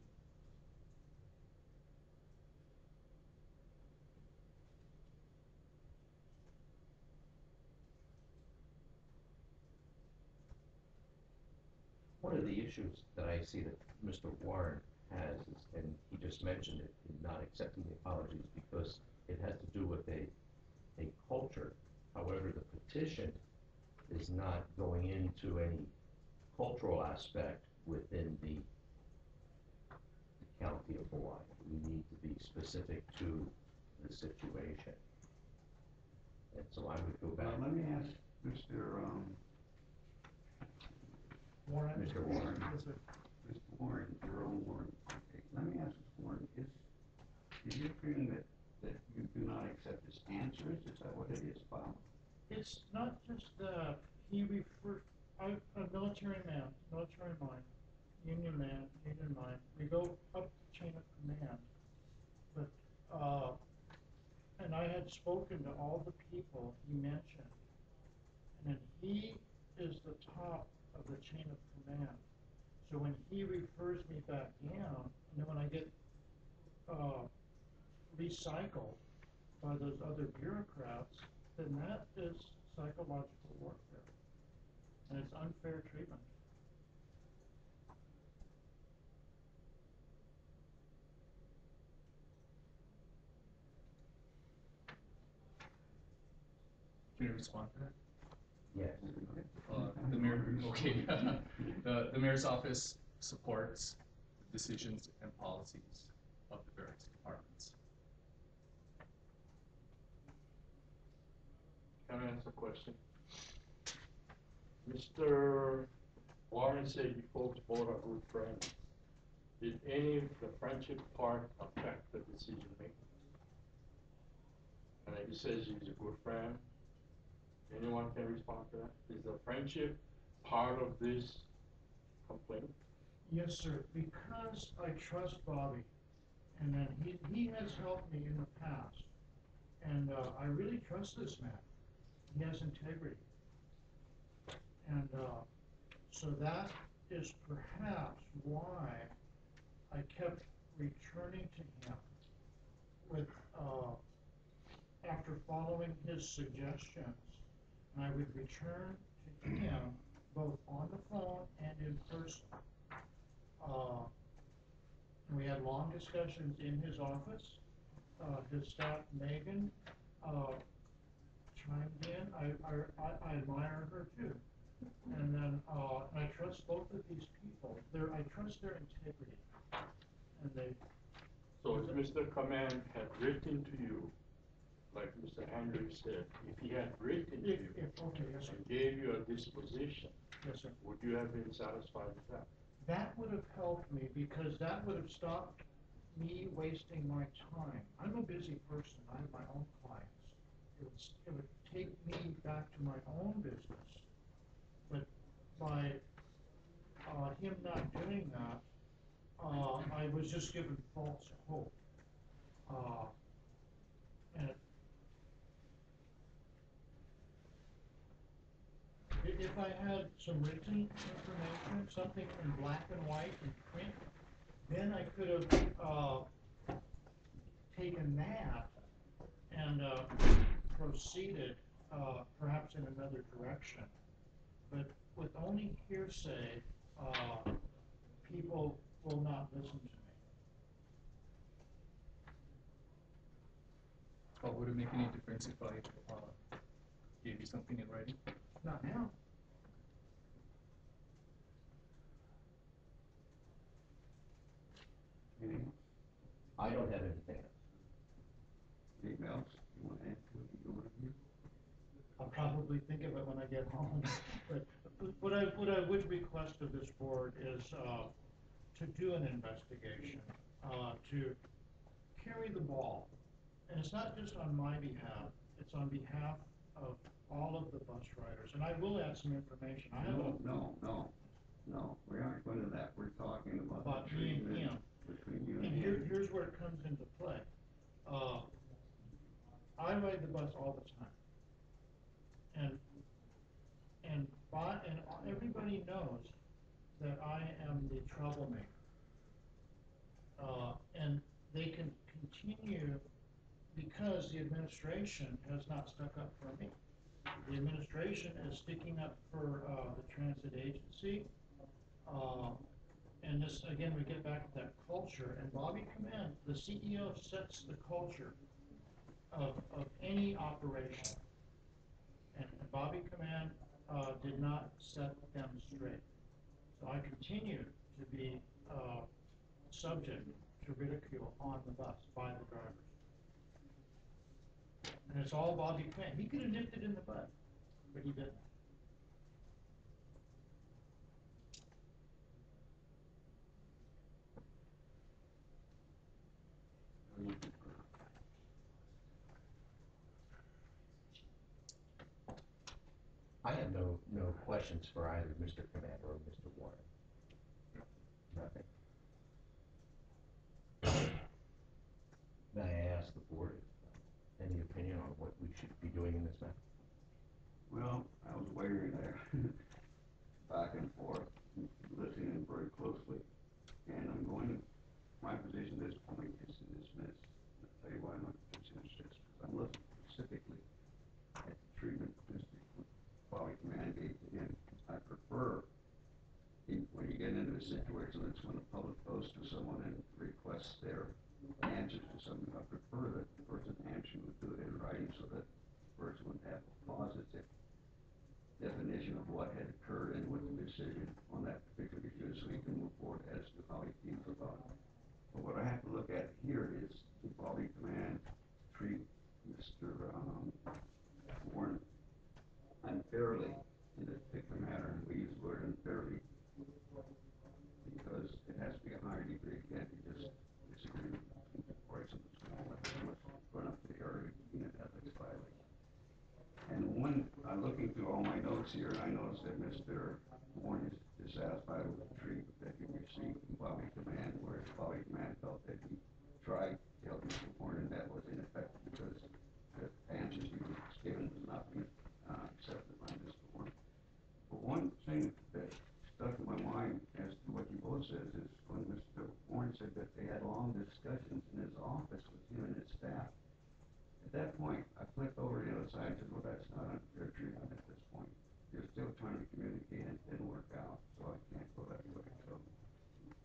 One of the issues that I see that Mr. Warren has is, and he just mentioned it, in not accepting the apologies because it has to do with a culture. However, the petition is not going into any cultural aspect within the county of Hawaii. We need to be specific to the situation. And so I would go back. Let me ask Mr. Warren. Mr. Warren. Yes, sir. Mr. Warren, Jerome Warren. Okay, let me ask Mr. Warren, is your feeling that you do not accept his answers? Is that what it is, Bob? It's not just that he referred, I'm a military man, military mind, union man, union mind. We go up the chain of command. But, and I had spoken to all the people he mentioned. And then he is the top of the chain of command. So when he refers me back down, and then when I get recycled by those other bureaucrats, then that is psychological warfare. And it's unfair treatment. Can you respond to that? Yes. The mayor, okay. The mayor's office supports the decisions and policies of the various departments. Can I ask a question? Mr. Warren said you folks both are good friends. Did any of the friendship part affect the decision making? And he says he's a good friend. Anyone can respond to that? Is the friendship part of this complaint? Yes, sir, because I trust Bobby, and then he has helped me in the past, and I really trust this man. He has integrity, and so that is perhaps why I kept returning to him with after following his suggestions, and I would return to him both on the phone and in person. We had long discussions in his office. His staff, Megan, chimed in. I admire her too. And then I trust both of these people. I trust their integrity. And they. So if Mr. Command had written to you like Mr. Andrews said, if he had written If, you okay, yes, sir. and gave you a disposition, Yes, sir. would you have been satisfied with that? That would have helped me because that would have stopped me wasting my time. I'm a busy person. I have my own clients. It would take me back to my own business. But by him not doing that, I was just given false hope. And if I had some written information, something in black and white and print, then I could have taken that and proceeded perhaps in another direction. But with only hearsay, people will not listen to me. Would it make any difference if I gave you something in writing? Not now. Anything else? I don't have anything else. Anything else you want to add to it? You want to? I'll probably think of it when I get home. But what I would request of this board is to do an investigation, to carry the ball. And it's not just on my behalf, it's on behalf of all of the bus riders. And I will add some information. I have No, we aren't going to that. We're talking about me and treatment him. between you and And him. here's where it comes into play. I ride the bus all the time. And everybody knows that I am the troublemaker. And they can continue because the administration has not stuck up for me. The administration is sticking up for the transit agency. And this, again, we get back to that culture. And Bobby Command, the CEO, sets the culture of any operation. And Bobby Command did not set them straight. So I continue to be subject to ridicule on the bus by the drivers. And it's all Bobby Command. He could have nipped it in the bud, but he didn't. I have no questions for either Mr. Commander or Mr. Warren. Nothing. May I ask the board any opinion on what we should be doing in this matter? Well, I was waiting there, back and forth, listening very closely, and I'm going to, my position at this point is to dismiss. I'll tell you why my position is this, because I'm looking specifically at the treatment Mr. Bobby Command gave to him. I prefer, when you get into a situation that's when the public goes to someone and requests their answers to something, I prefer that the person answering would do it in writing so that the person would have a positive definition of what had occurred and what the decision on that particular issue is, so he can move forward as to how he feels about it. But what I have to look at here is the Bobby Command treat Mr. Warren unfairly in this particular matter, and we use the word unfairly because it has to be a higher degree. It can't be just disagreement between parties and small must run up to the area in an ethics violation. And one, looking through all my notes here, I noticed that Mr. Warren is dissatisfied with the treatment that he received from Bobby Command, whereas Bobby Command felt that he tried to help Mr. Warren, and that was ineffective because the answers he was given was not being accepted by Mr. Warren. But one thing that stuck in my mind as to what you both said is when Mr. Warren said that they had long discussions in his office with him and his staff. At that point, I flipped over to the other side and said, well, that's not unfair treatment at this point. You're still trying to communicate and it didn't work out, so I can't go that way. So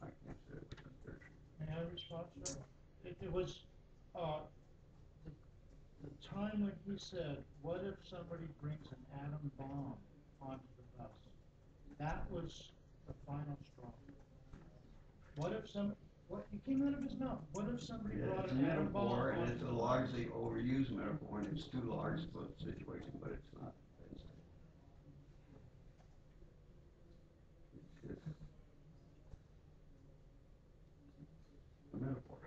I can't say it was unfair treatment. May I respond, sir? It was the time when he said, what if somebody brings an atom bomb onto the bus? That was the final straw. What What, it came out of his mouth, what if somebody Yeah, brought it's a an atom bomb metaphor, and onto it's a the lot? largely overused metaphor, and it's too large for the situation, but it's not. It's just a metaphor.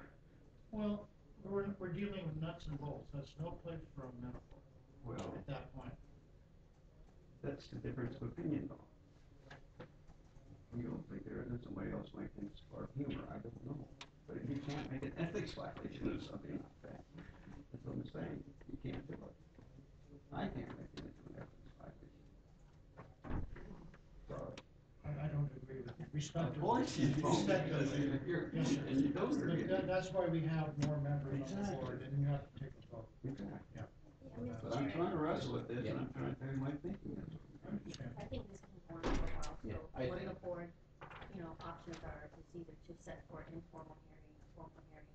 Well, we're dealing with nuts and bolts, that's no place for a metaphor Well, at that point. that's the difference of opinion, though. You don't think there is, somebody else might think it's part humor, I don't know. But you can't make an ethics violation of something like that. That's what I'm saying, you can't do it. I can't make it into an ethics violation. Sorry. I don't agree with you. Respect. Of course you don't, Respect. because you're, Yes, sir. and you don't But agree. that's why we have more members on the Exactly. board, and you have to take a vote. Exactly. Yeah. But I'm trying to wrestle with this, and I'm trying to tell you my thinking. I understand. I think this can go on for a while, Yeah, so I what think- the board, options are, is either to set for an informal hearing, a formal hearing,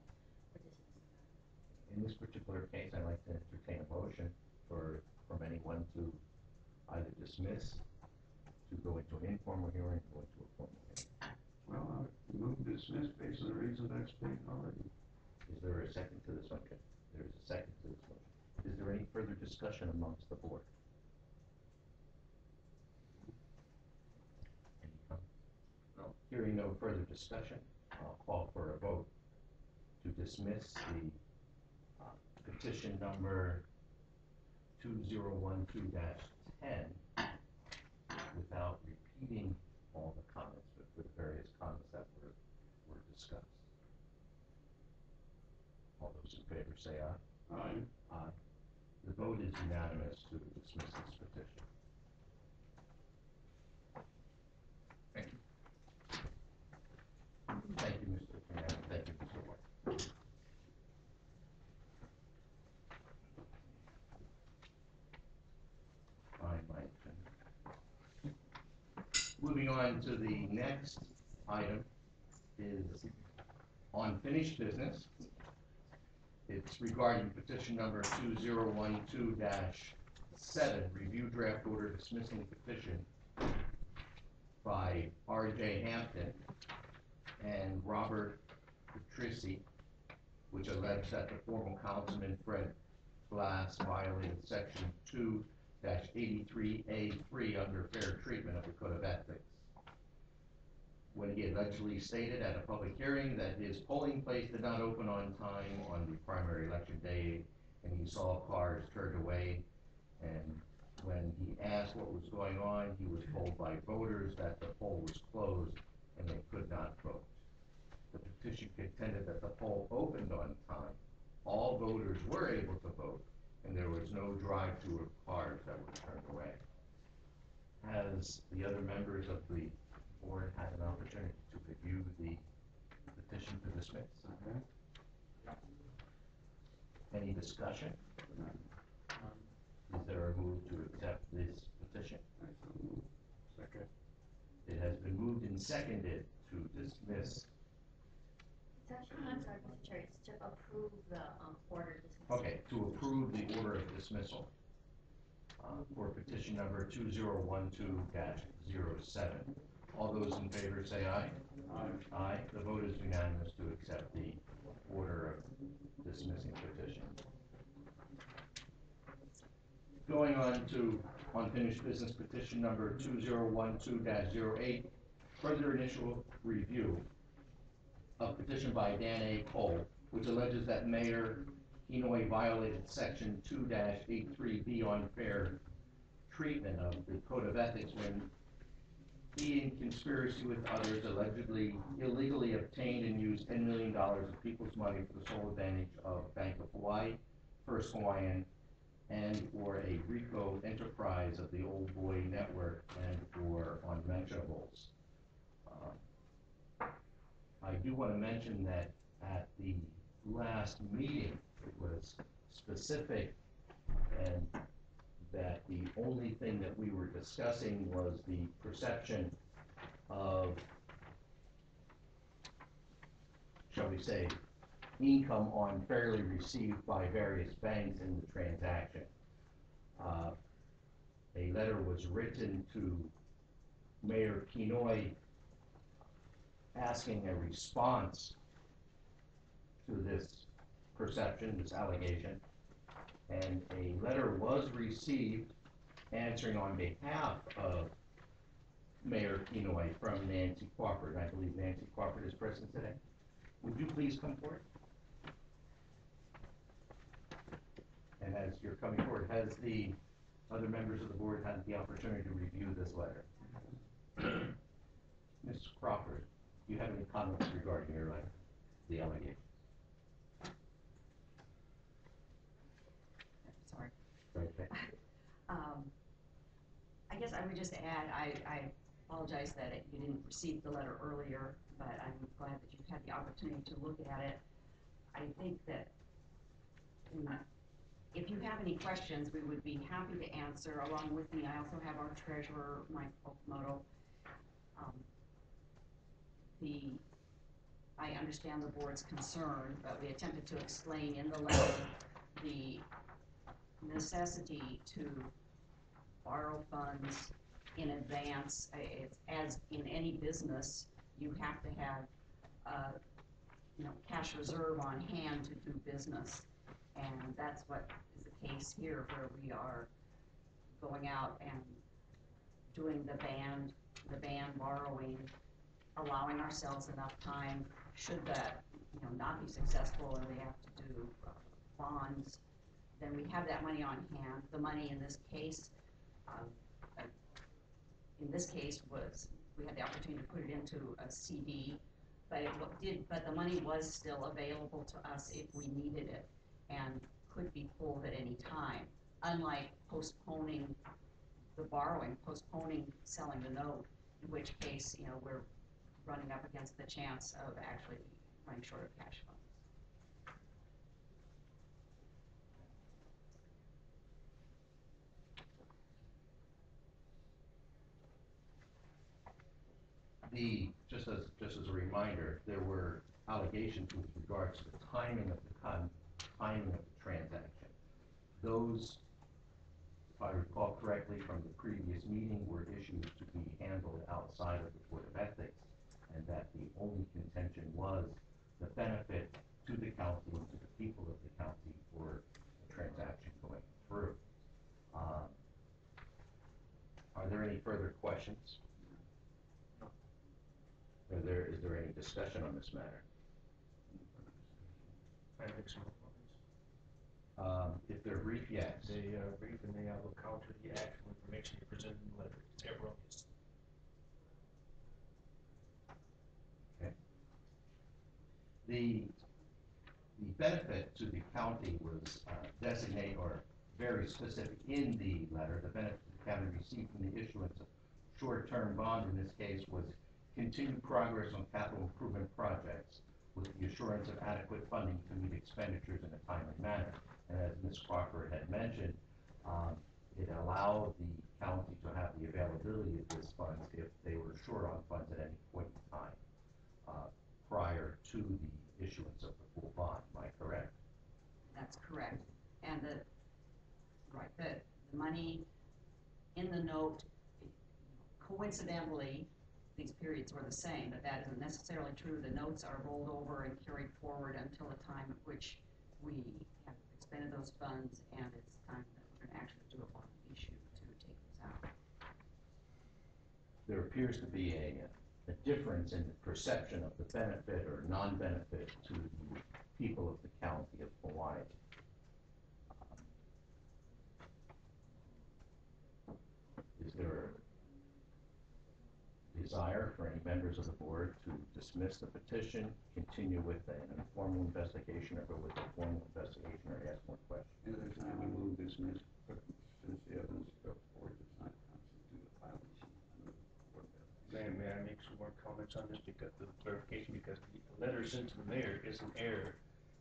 or dismiss the matter. In this particular case, I'd like to entertain a motion from anyone to either dismiss, to go into an informal hearing, or into a formal hearing. Well, I move to dismiss based on the reasons I've stated already. Is there a second to this motion? There is a second to this motion. Is there any further discussion amongst the board? Any comments? No. Hearing no further discussion, I'll call for a vote to dismiss the petition number 2012-10 without repeating all the comments, but for the various comments that were discussed. All those in favor say aye. Aye. Aye. The vote is unanimous to dismiss this petition. Thank you. Thank you, Mr. Fernandez. Thank you, Mr. White. Fine, Mike. Moving on to the next item is unfinished business. It's regarding petition number 2012-7, review draft order dismissing petition by R.J. Hampton and Robert Patrici, which alleged that the former councilman Fred Glass violated section 2-83A3 under fair treatment of the Code of Ethics, when he allegedly stated at a public hearing that his polling place did not open on time on the primary election day, and he saw cars turned away, and when he asked what was going on, he was told by voters that the poll was closed and they could not vote. The petition contended that the poll opened on time, all voters were able to vote, and there was no drive-through of cars that were turned away. Has the other members of the board had an opportunity to review the petition to dismiss? Okay. Any discussion? Is there a move to accept this petition? I so move. Second. It has been moved and seconded to dismiss. It's actually, I'm sorry, Mr. Chair, it's to approve the, order dismissal. Okay, to approve the order of dismissal for petition number 2012-07. All those in favor say aye. Aye. Aye. The vote is unanimous to accept the order of dismissing petition. Going on to unfinished business petition number 2012-08, further initial review of petition by Dan A. Cole, which alleges that Mayor Inouye violated section 2-83B unfair treatment of the Code of Ethics when he, in conspiracy with others, allegedly illegally obtained and used $10 million of people's money for the sole advantage of Bank of Hawaii, First Hawaiian, and or a RICO enterprise of the Old Boy Network and or unmentionables. I do want to mention that at the last meeting, it was specific and that the only thing that we were discussing was the perception of, shall we say, income unfairly received by various banks in the transaction. A letter was written to Mayor Inouye asking a response to this perception, this allegation. And a letter was received answering on behalf of Mayor Kinoy from Nancy Crawford. I believe Nancy Crawford is present today. Would you please come forward? And as you're coming forward, has the other members of the board had the opportunity to review this letter? Ms. Crawford, do you have any comments regarding your letter, the allegation? Sorry. Okay. I guess I would just add, I apologize that you didn't receive the letter earlier, but I'm glad that you've had the opportunity to look at it. I think that if you have any questions, we would be happy to answer. Along with me, I also have our treasurer, Mike Okamoto. I understand the board's concern, but we attempted to explain in the letter the necessity to borrow funds in advance. It's, as in any business, you have to have cash reserve on hand to do business, and that's what is the case here, where we are going out and doing the band borrowing, allowing ourselves enough time should that not be successful and we have to do bonds, then we have that money on hand. The money in this case was, we had the opportunity to put it into a CD, but but the money was still available to us if we needed it and could be pulled at any time, unlike postponing the borrowing, postponing selling the note, in which case, we're running up against the chance of actually running short of cash funds. Just as a reminder, there were allegations with regards to the timing of the transaction. Those, if I recall correctly from the previous meeting, were issues to be handled outside of the Board of Ethics, and that the only contention was the benefit to the county and to the people of the county for the transaction going through. Are there any further questions? Is there any discussion on this matter? I think so. If they're brief, yes. They are brief and they will counter the actual information you presented in the letter. It's erroneous. Okay. The benefit to the county was designated or very specific in the letter. The benefit the county received from the issuance of short-term bonds in this case was continued progress on capital improvement projects with the assurance of adequate funding to meet expenditures in a timely manner. And as Ms. Crawford had mentioned, it allowed the county to have the availability of these funds if they were short on funds at any point in time prior to the issuance of the full bond. Am I correct? That's correct. And the money in the note, coincidentally, these periods were the same, but that isn't necessarily true. The notes are rolled over and carried forward until the time at which we have expended those funds, and it's time that we're going to actually do a bond issue to take this out. There appears to be a difference in the perception of the benefit or non-benefit to the people of the county of Hawaii. Is there a desire for any members of the board to dismiss the petition, continue with an informal investigation, or go with a formal investigation, or ask more questions? At the time we move dismiss, since the evidence goes forward, does not constitute a violation under the Board of Ethics. May I make some more comments on this because the clarification, because the letter sent to the mayor is an error,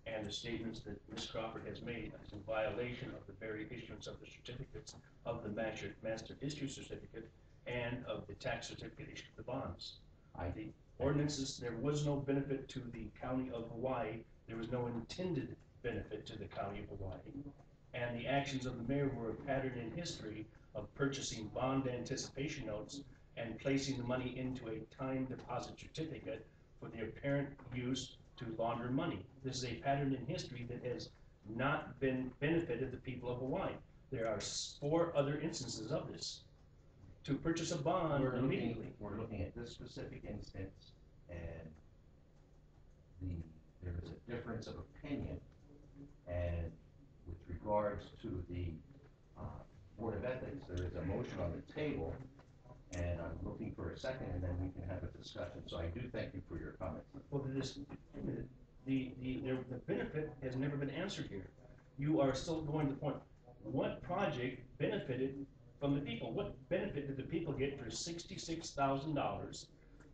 and the statements that Ms. Crawford has made is in violation of the very issuance of the certificates of the master issue certificate and of the tax certificate issued the bonds. The ordinances, there was no benefit to the county of Hawaii. There was no intended benefit to the county of Hawaii. And the actions of the mayor were a pattern in history of purchasing bond anticipation notes and placing the money into a time deposit certificate for the apparent use to launder money. This is a pattern in history that has not been benefited the people of Hawaii. There are 4 other instances of this. To purchase a bond immediately. We're looking at this specific instance, and there is a difference of opinion, and with regards to the Board of Ethics, there is a motion on the table, and I'm looking for a second, and then we can have a discussion. So I do thank you for your comments. Well, the benefit has never been answered here. You are still going to the point. What project benefited from the people? What benefit did the people get for $66,000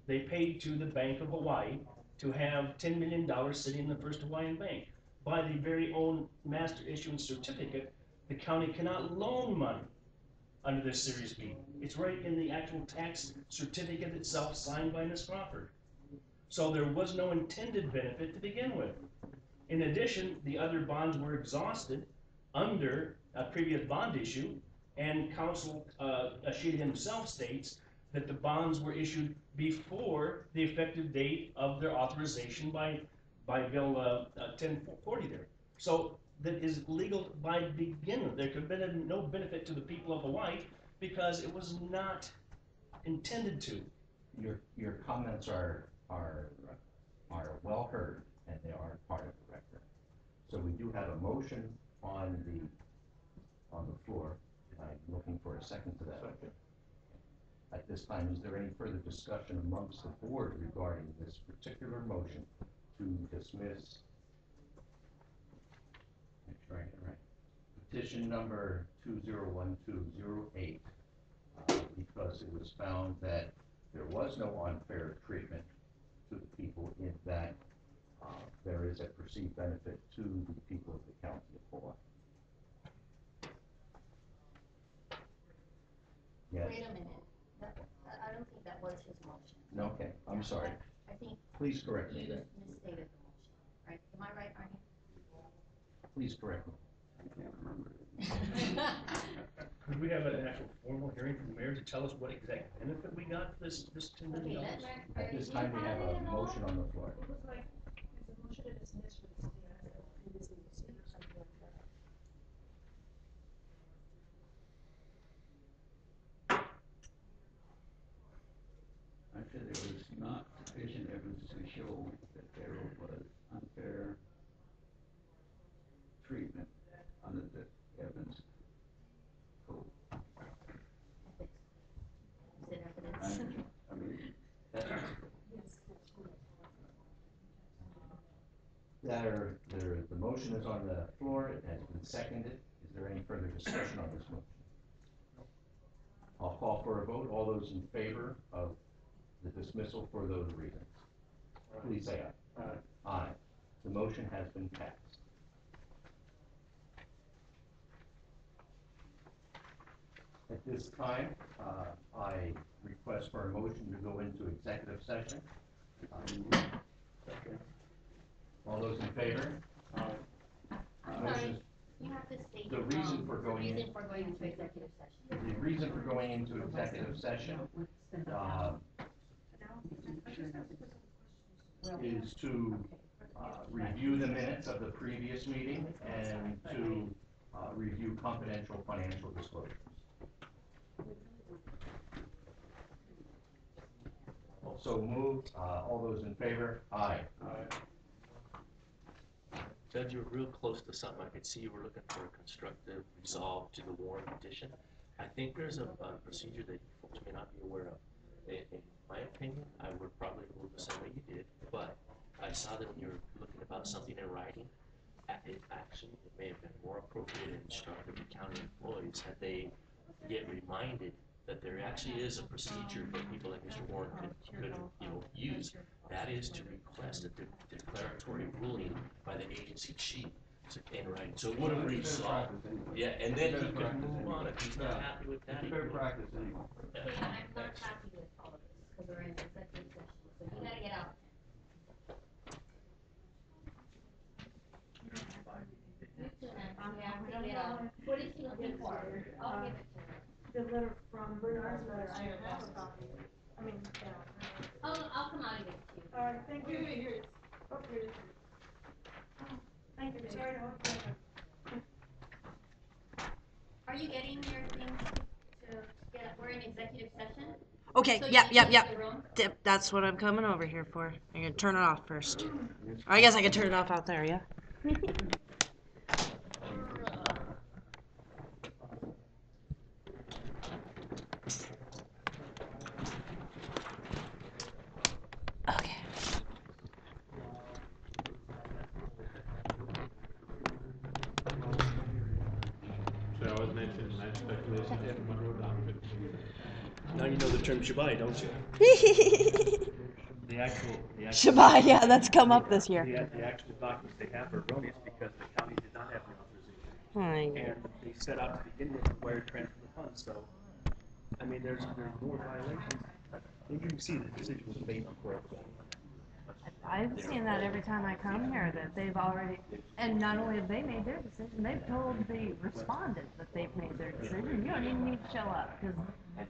they paid to the Bank of Hawaii to have $10 million sitting in the First Hawaiian Bank? By the very own master issuance certificate, the county cannot loan money under this Series B. It's right in the actual tax certificate itself signed by Ms. Crawford. So there was no intended benefit to begin with. In addition, the other bonds were exhausted under a previous bond issue, and Council Ashita himself states that the bonds were issued before the effective date of their authorization by Bill 1040 there. So that is legal by beginning. There could have been no benefit to the people of Hawaii because it was not intended to. Your comments are well heard, and they are part of the record. So we do have a motion on the floor. I'm looking for a second to that. Second. At this time, is there any further discussion amongst the board regarding this particular motion to dismiss? Make sure I get it right. Petition number 201208, because it was found that there was no unfair treatment to the people in that there is a perceived benefit to the people of the county of Hawaii. Yes. Wait a minute, I don't think that was his motion. No, okay, I'm sorry. I think Please correct me you then. misstated the motion, right? Am I right, Arnie? Please correct me. I can't remember. Could we have an actual formal hearing from the mayor to tell us what exact benefit we got for this $10 million? Okay, At this time, we have a motion on the floor. It was like, it's a motion to dismiss for the city as previously received or something like that. I said there was not sufficient evidence to show that there was unfair treatment under the evidence code. Is it evidence? I mean, that's, The motion is on the floor, it has been seconded. Is there any further discussion on this motion? I'll call for a vote. All those in favor of the dismissal for those reasons, please say aye. Aye. Aye. The motion has been passed. At this time, I request for a motion to go into executive session. All those in favor? Motion. You have to state The reason for going in. reason for going into executive session. The reason for going into executive session is to review the minutes of the previous meeting and to review confidential financial disclosures. So moved. All those in favor? Aye. Judge, you were real close to something. I could see you were looking for a constructive resolve to the warrant petition. I think there's a procedure that you folks may not be aware of. In my opinion, I would probably rule the same way you did, but I saw that when you were looking about something in writing, it may have been more appropriate and instructive to county employees that they get reminded that there actually is a procedure that people like Mr. Warren could use. That is to request a declaratory ruling by the agency chief in writing. So it would have resolved. Yeah, and then he could move on if he's not happy with that. it's fair practice anyway. Okay, I'm not happy with all of this, because we're in executive session, so you gotta get out. You too, Nancy, I have to get out. What is he looking for? I'll give it to her. The letter from Bernard's letter, I have a copy. I mean, yeah. I'll come out and give it to you. All right, thank you. Oh, here it is. Thank you. Sorry to hold you up. Are you getting your things to get, we're in executive session? Okay, So you yep, need to yep, leave yep. the room? That's what I'm coming over here for. I'm gonna turn it off first. Or I guess I can turn it off out there, yeah? Okay. So I was mentioning my speculation if one wrote down 15. Now you know the term Shabai, don't you? The actual Shabai, yeah, that's come up this year. The actual documents they have are erroneous because the county did not have the authorization. Fine. And they set out to begin with wire transfer the funds, so, I mean, there's more violations. And you can see the decision was made on court. I've seen that every time I come here, that they've already, and not only have they made their decision, they've told the respondent that they've made their decision. You don't even need to show up, because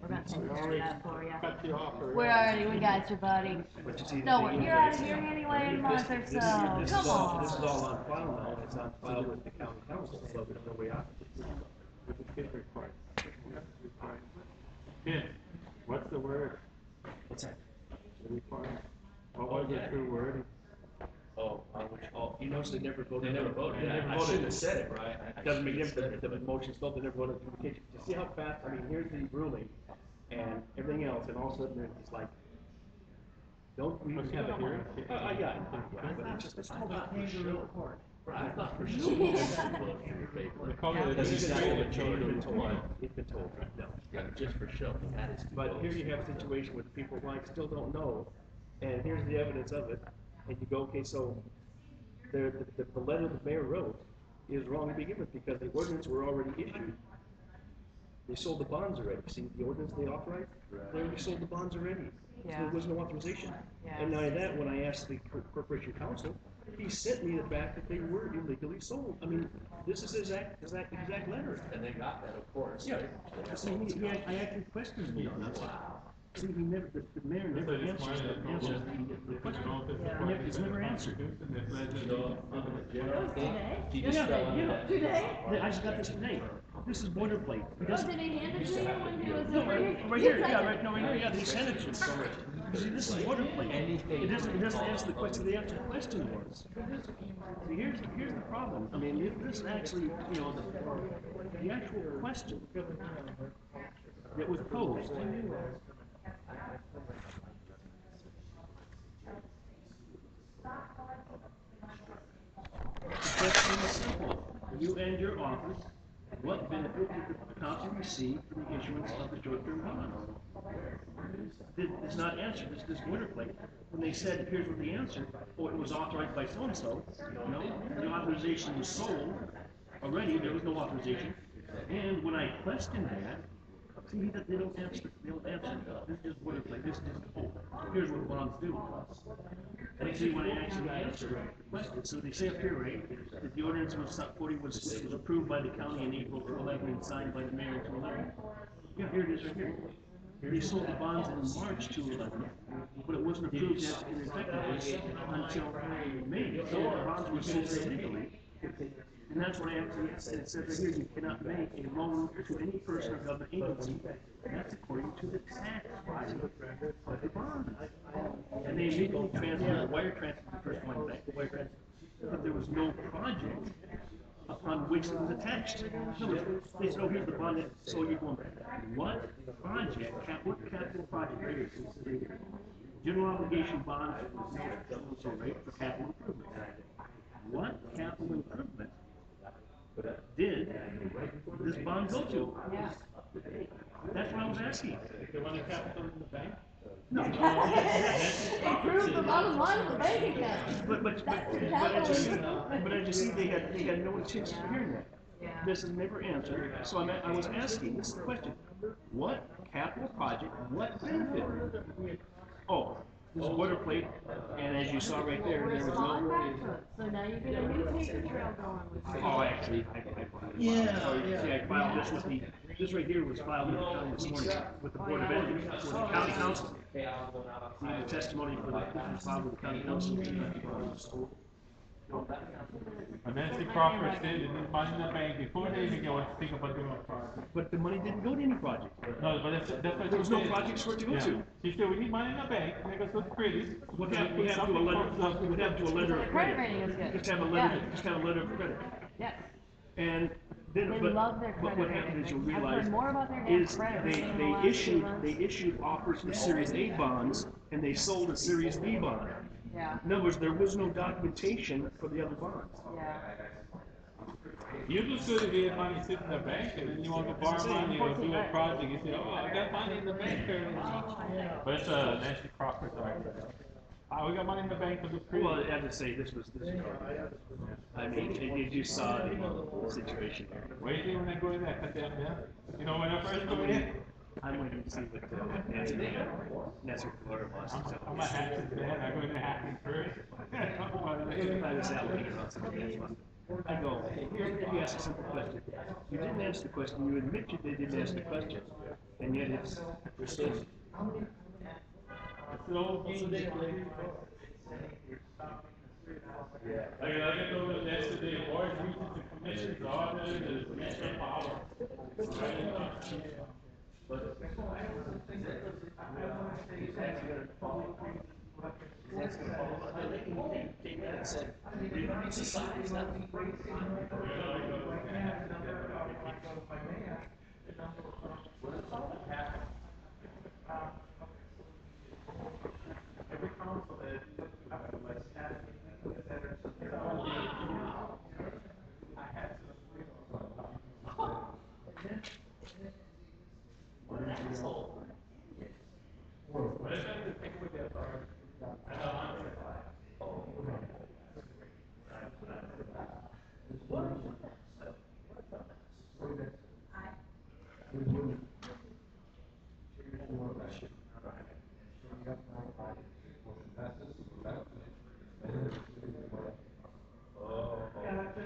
we're gonna take care of that for you. Cut the offer. We got you, buddy. But you see, the No, thing you're is, out of here anyway in a month or so. Come This is on. all on file now, it's on file with the county council, so there's no way out. With the kid report. Kid, what's the word? what's that? The report. What was the true word? You notice they never voted. They never voted, They yeah, never I voted. shouldn't have said it, right? Doesn't make a difference, the motion's still, they never voted communication. You see how fast, I mean, here's the ruling and everything else, and all of a sudden it's like, don't we Okay, have a don't hearing? worry. Yeah, but it's just, it's all about for show. I thought for It's sure. They call it Because he's a been told, change he's been of told, what? he's been told, no. Yeah, just for show, he had his two But here votes. you have a situation where the people like still don't know, and here's the evidence of it, and you go, okay, so the letter the mayor wrote is wrong to begin with because the ordinance were already issued. They sold the bonds already. See, the ordinance they authorized, they already sold the bonds already. So Yeah. there was no authorization. Yeah. And now that, when I asked the corporation counsel, he sent me the fact that they were illegally sold. I mean, this is his exact letter. And they got that, of course, Yeah. right? See, I actually questioned him on that. See, he never, the mayor This never is answers why the they question. told us, Yeah, it's never answered. Today? I just got this today. This is boilerplate. He doesn't- Did he hand it to you when he was No, over here? right here, yeah, right, no, right here, yeah, they sent it to us. See, this is boilerplate. It doesn't answer the question, the actual question was. See, here's the problem. I mean, this actually, you know, the actual question that was posed. The question is simple. You and your office, what benefit did the council receive from the issuance of the short-term bond? It's not answered, it's this boilerplate. When they said, here's what the answer, oh, it was authorized by so-and-so, no, the authorization was sold already, there was no authorization. And when I questioned that, see, they don't answer, this is just boilerplate, this is just, oh, here's what bonds do. And see, when I actually answered the question, so they say up here, right, that the ordinance was approved by the county in April 2011 and signed by the mayor in 2011. Yeah, here it is right here. They sold the bonds in March 2011, but it wasn't approved as in effective until May. So the bonds were sold illegally. And that's what I actually said. It says right here, you cannot make a loan to any person or government agency. That's according to the tax value of the bond. And they immediately transferred, wire transferred the First Hawaiian Bank, wire transfer. But there was no project upon which it was attached. No, they said, oh, here's the bond, so you're going back. What project, what capital project, right here, it says general obligation bond, so right, for capital improvement. What capital improvement did this bond go to? Yeah. That's what I was asking. They want a capital in the bank? No. Improve the bottom line of the bank account. But as you see, they got no intention of hearing that. Yeah. This is never answered. So I was asking this question: what capital project? What benefit? Oh, this is boilerplate, and as you saw right there, there was Respond no. back to it. So now you get a new paper trail going with you. Oh, actually, I filed. Yeah, So you see, I filed this with the This right here was filed with the county this morning, with the Board of Ed, with the county council. The testimony for the, this was filed with the county council. Nancy Crawford said they need money in the bank before they even go and think about doing a project. But the money didn't go to any project. No, but that's what There was she no said. projects for it to go Yeah. to. She said, we need money in the bank, make us look pretty. What happened, we have to do a letter, we have to do a letter of The credit credit. rating is good. Just have a Yeah. letter, just have a letter of credit. Yes. And then, They but, love their but credit what rating. happened is you'll I've realize heard more about their damn is credit they, rating in the they last 2 issued, months. they issued offers for Series A bonds and they sold a Series B bond. Yeah. In other words, there was no documentation for the other bonds. Yeah. You just good if you had money sitting in the bank and then you want to borrow money or do a project, you say, oh, I got money in the bank currently. But it's Nancy Crawford's argument. We got money in the bank to look pretty. Well, I have to say, this was, I mean, you saw the situation here. Wait till when I go in there, cut them down. You know, when I first go in, I'm waiting to see what Nancy Crawford wants to tell I'm a Hackett man, I go in the Hackett first. I was out looking around something. I go, here, let me ask a simple question. You didn't ask the question, you admit you they didn't ask the question, and yet it's rescinded. It's an old game. Like I told them yesterday, board reaches the commission's order, the commission power.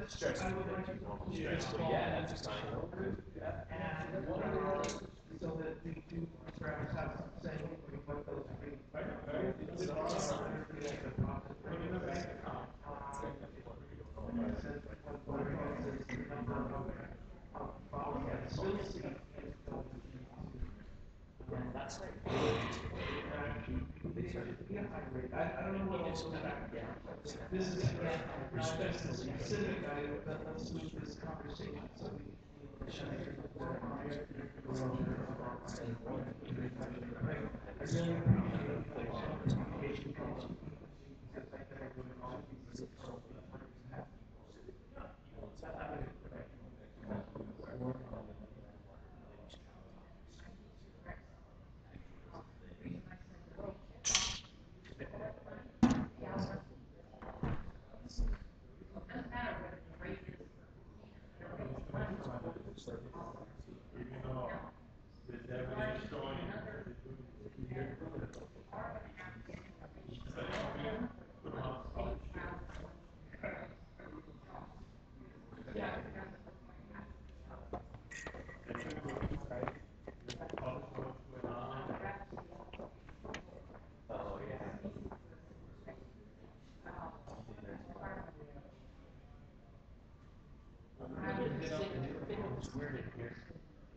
Stress, but yeah, that's just fine. So that we do perhaps have some say what those I don't know what else to back down. This is again, respect the specific guy, but let's move this conversation so we can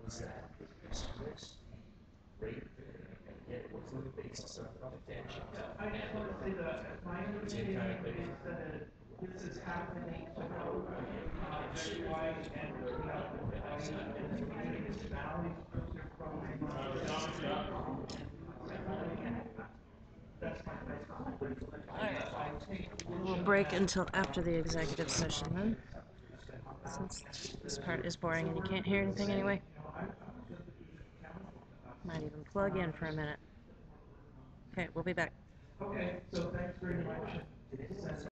Was that this rate and yet it was the basis of attention. I just want to say that my understanding is that this is happening to know very wide and We'll break until after the executive session then, since this part is boring and you can't hear anything anyway. Might even plug in for a minute. Okay, we'll be back. Okay, so thanks very much.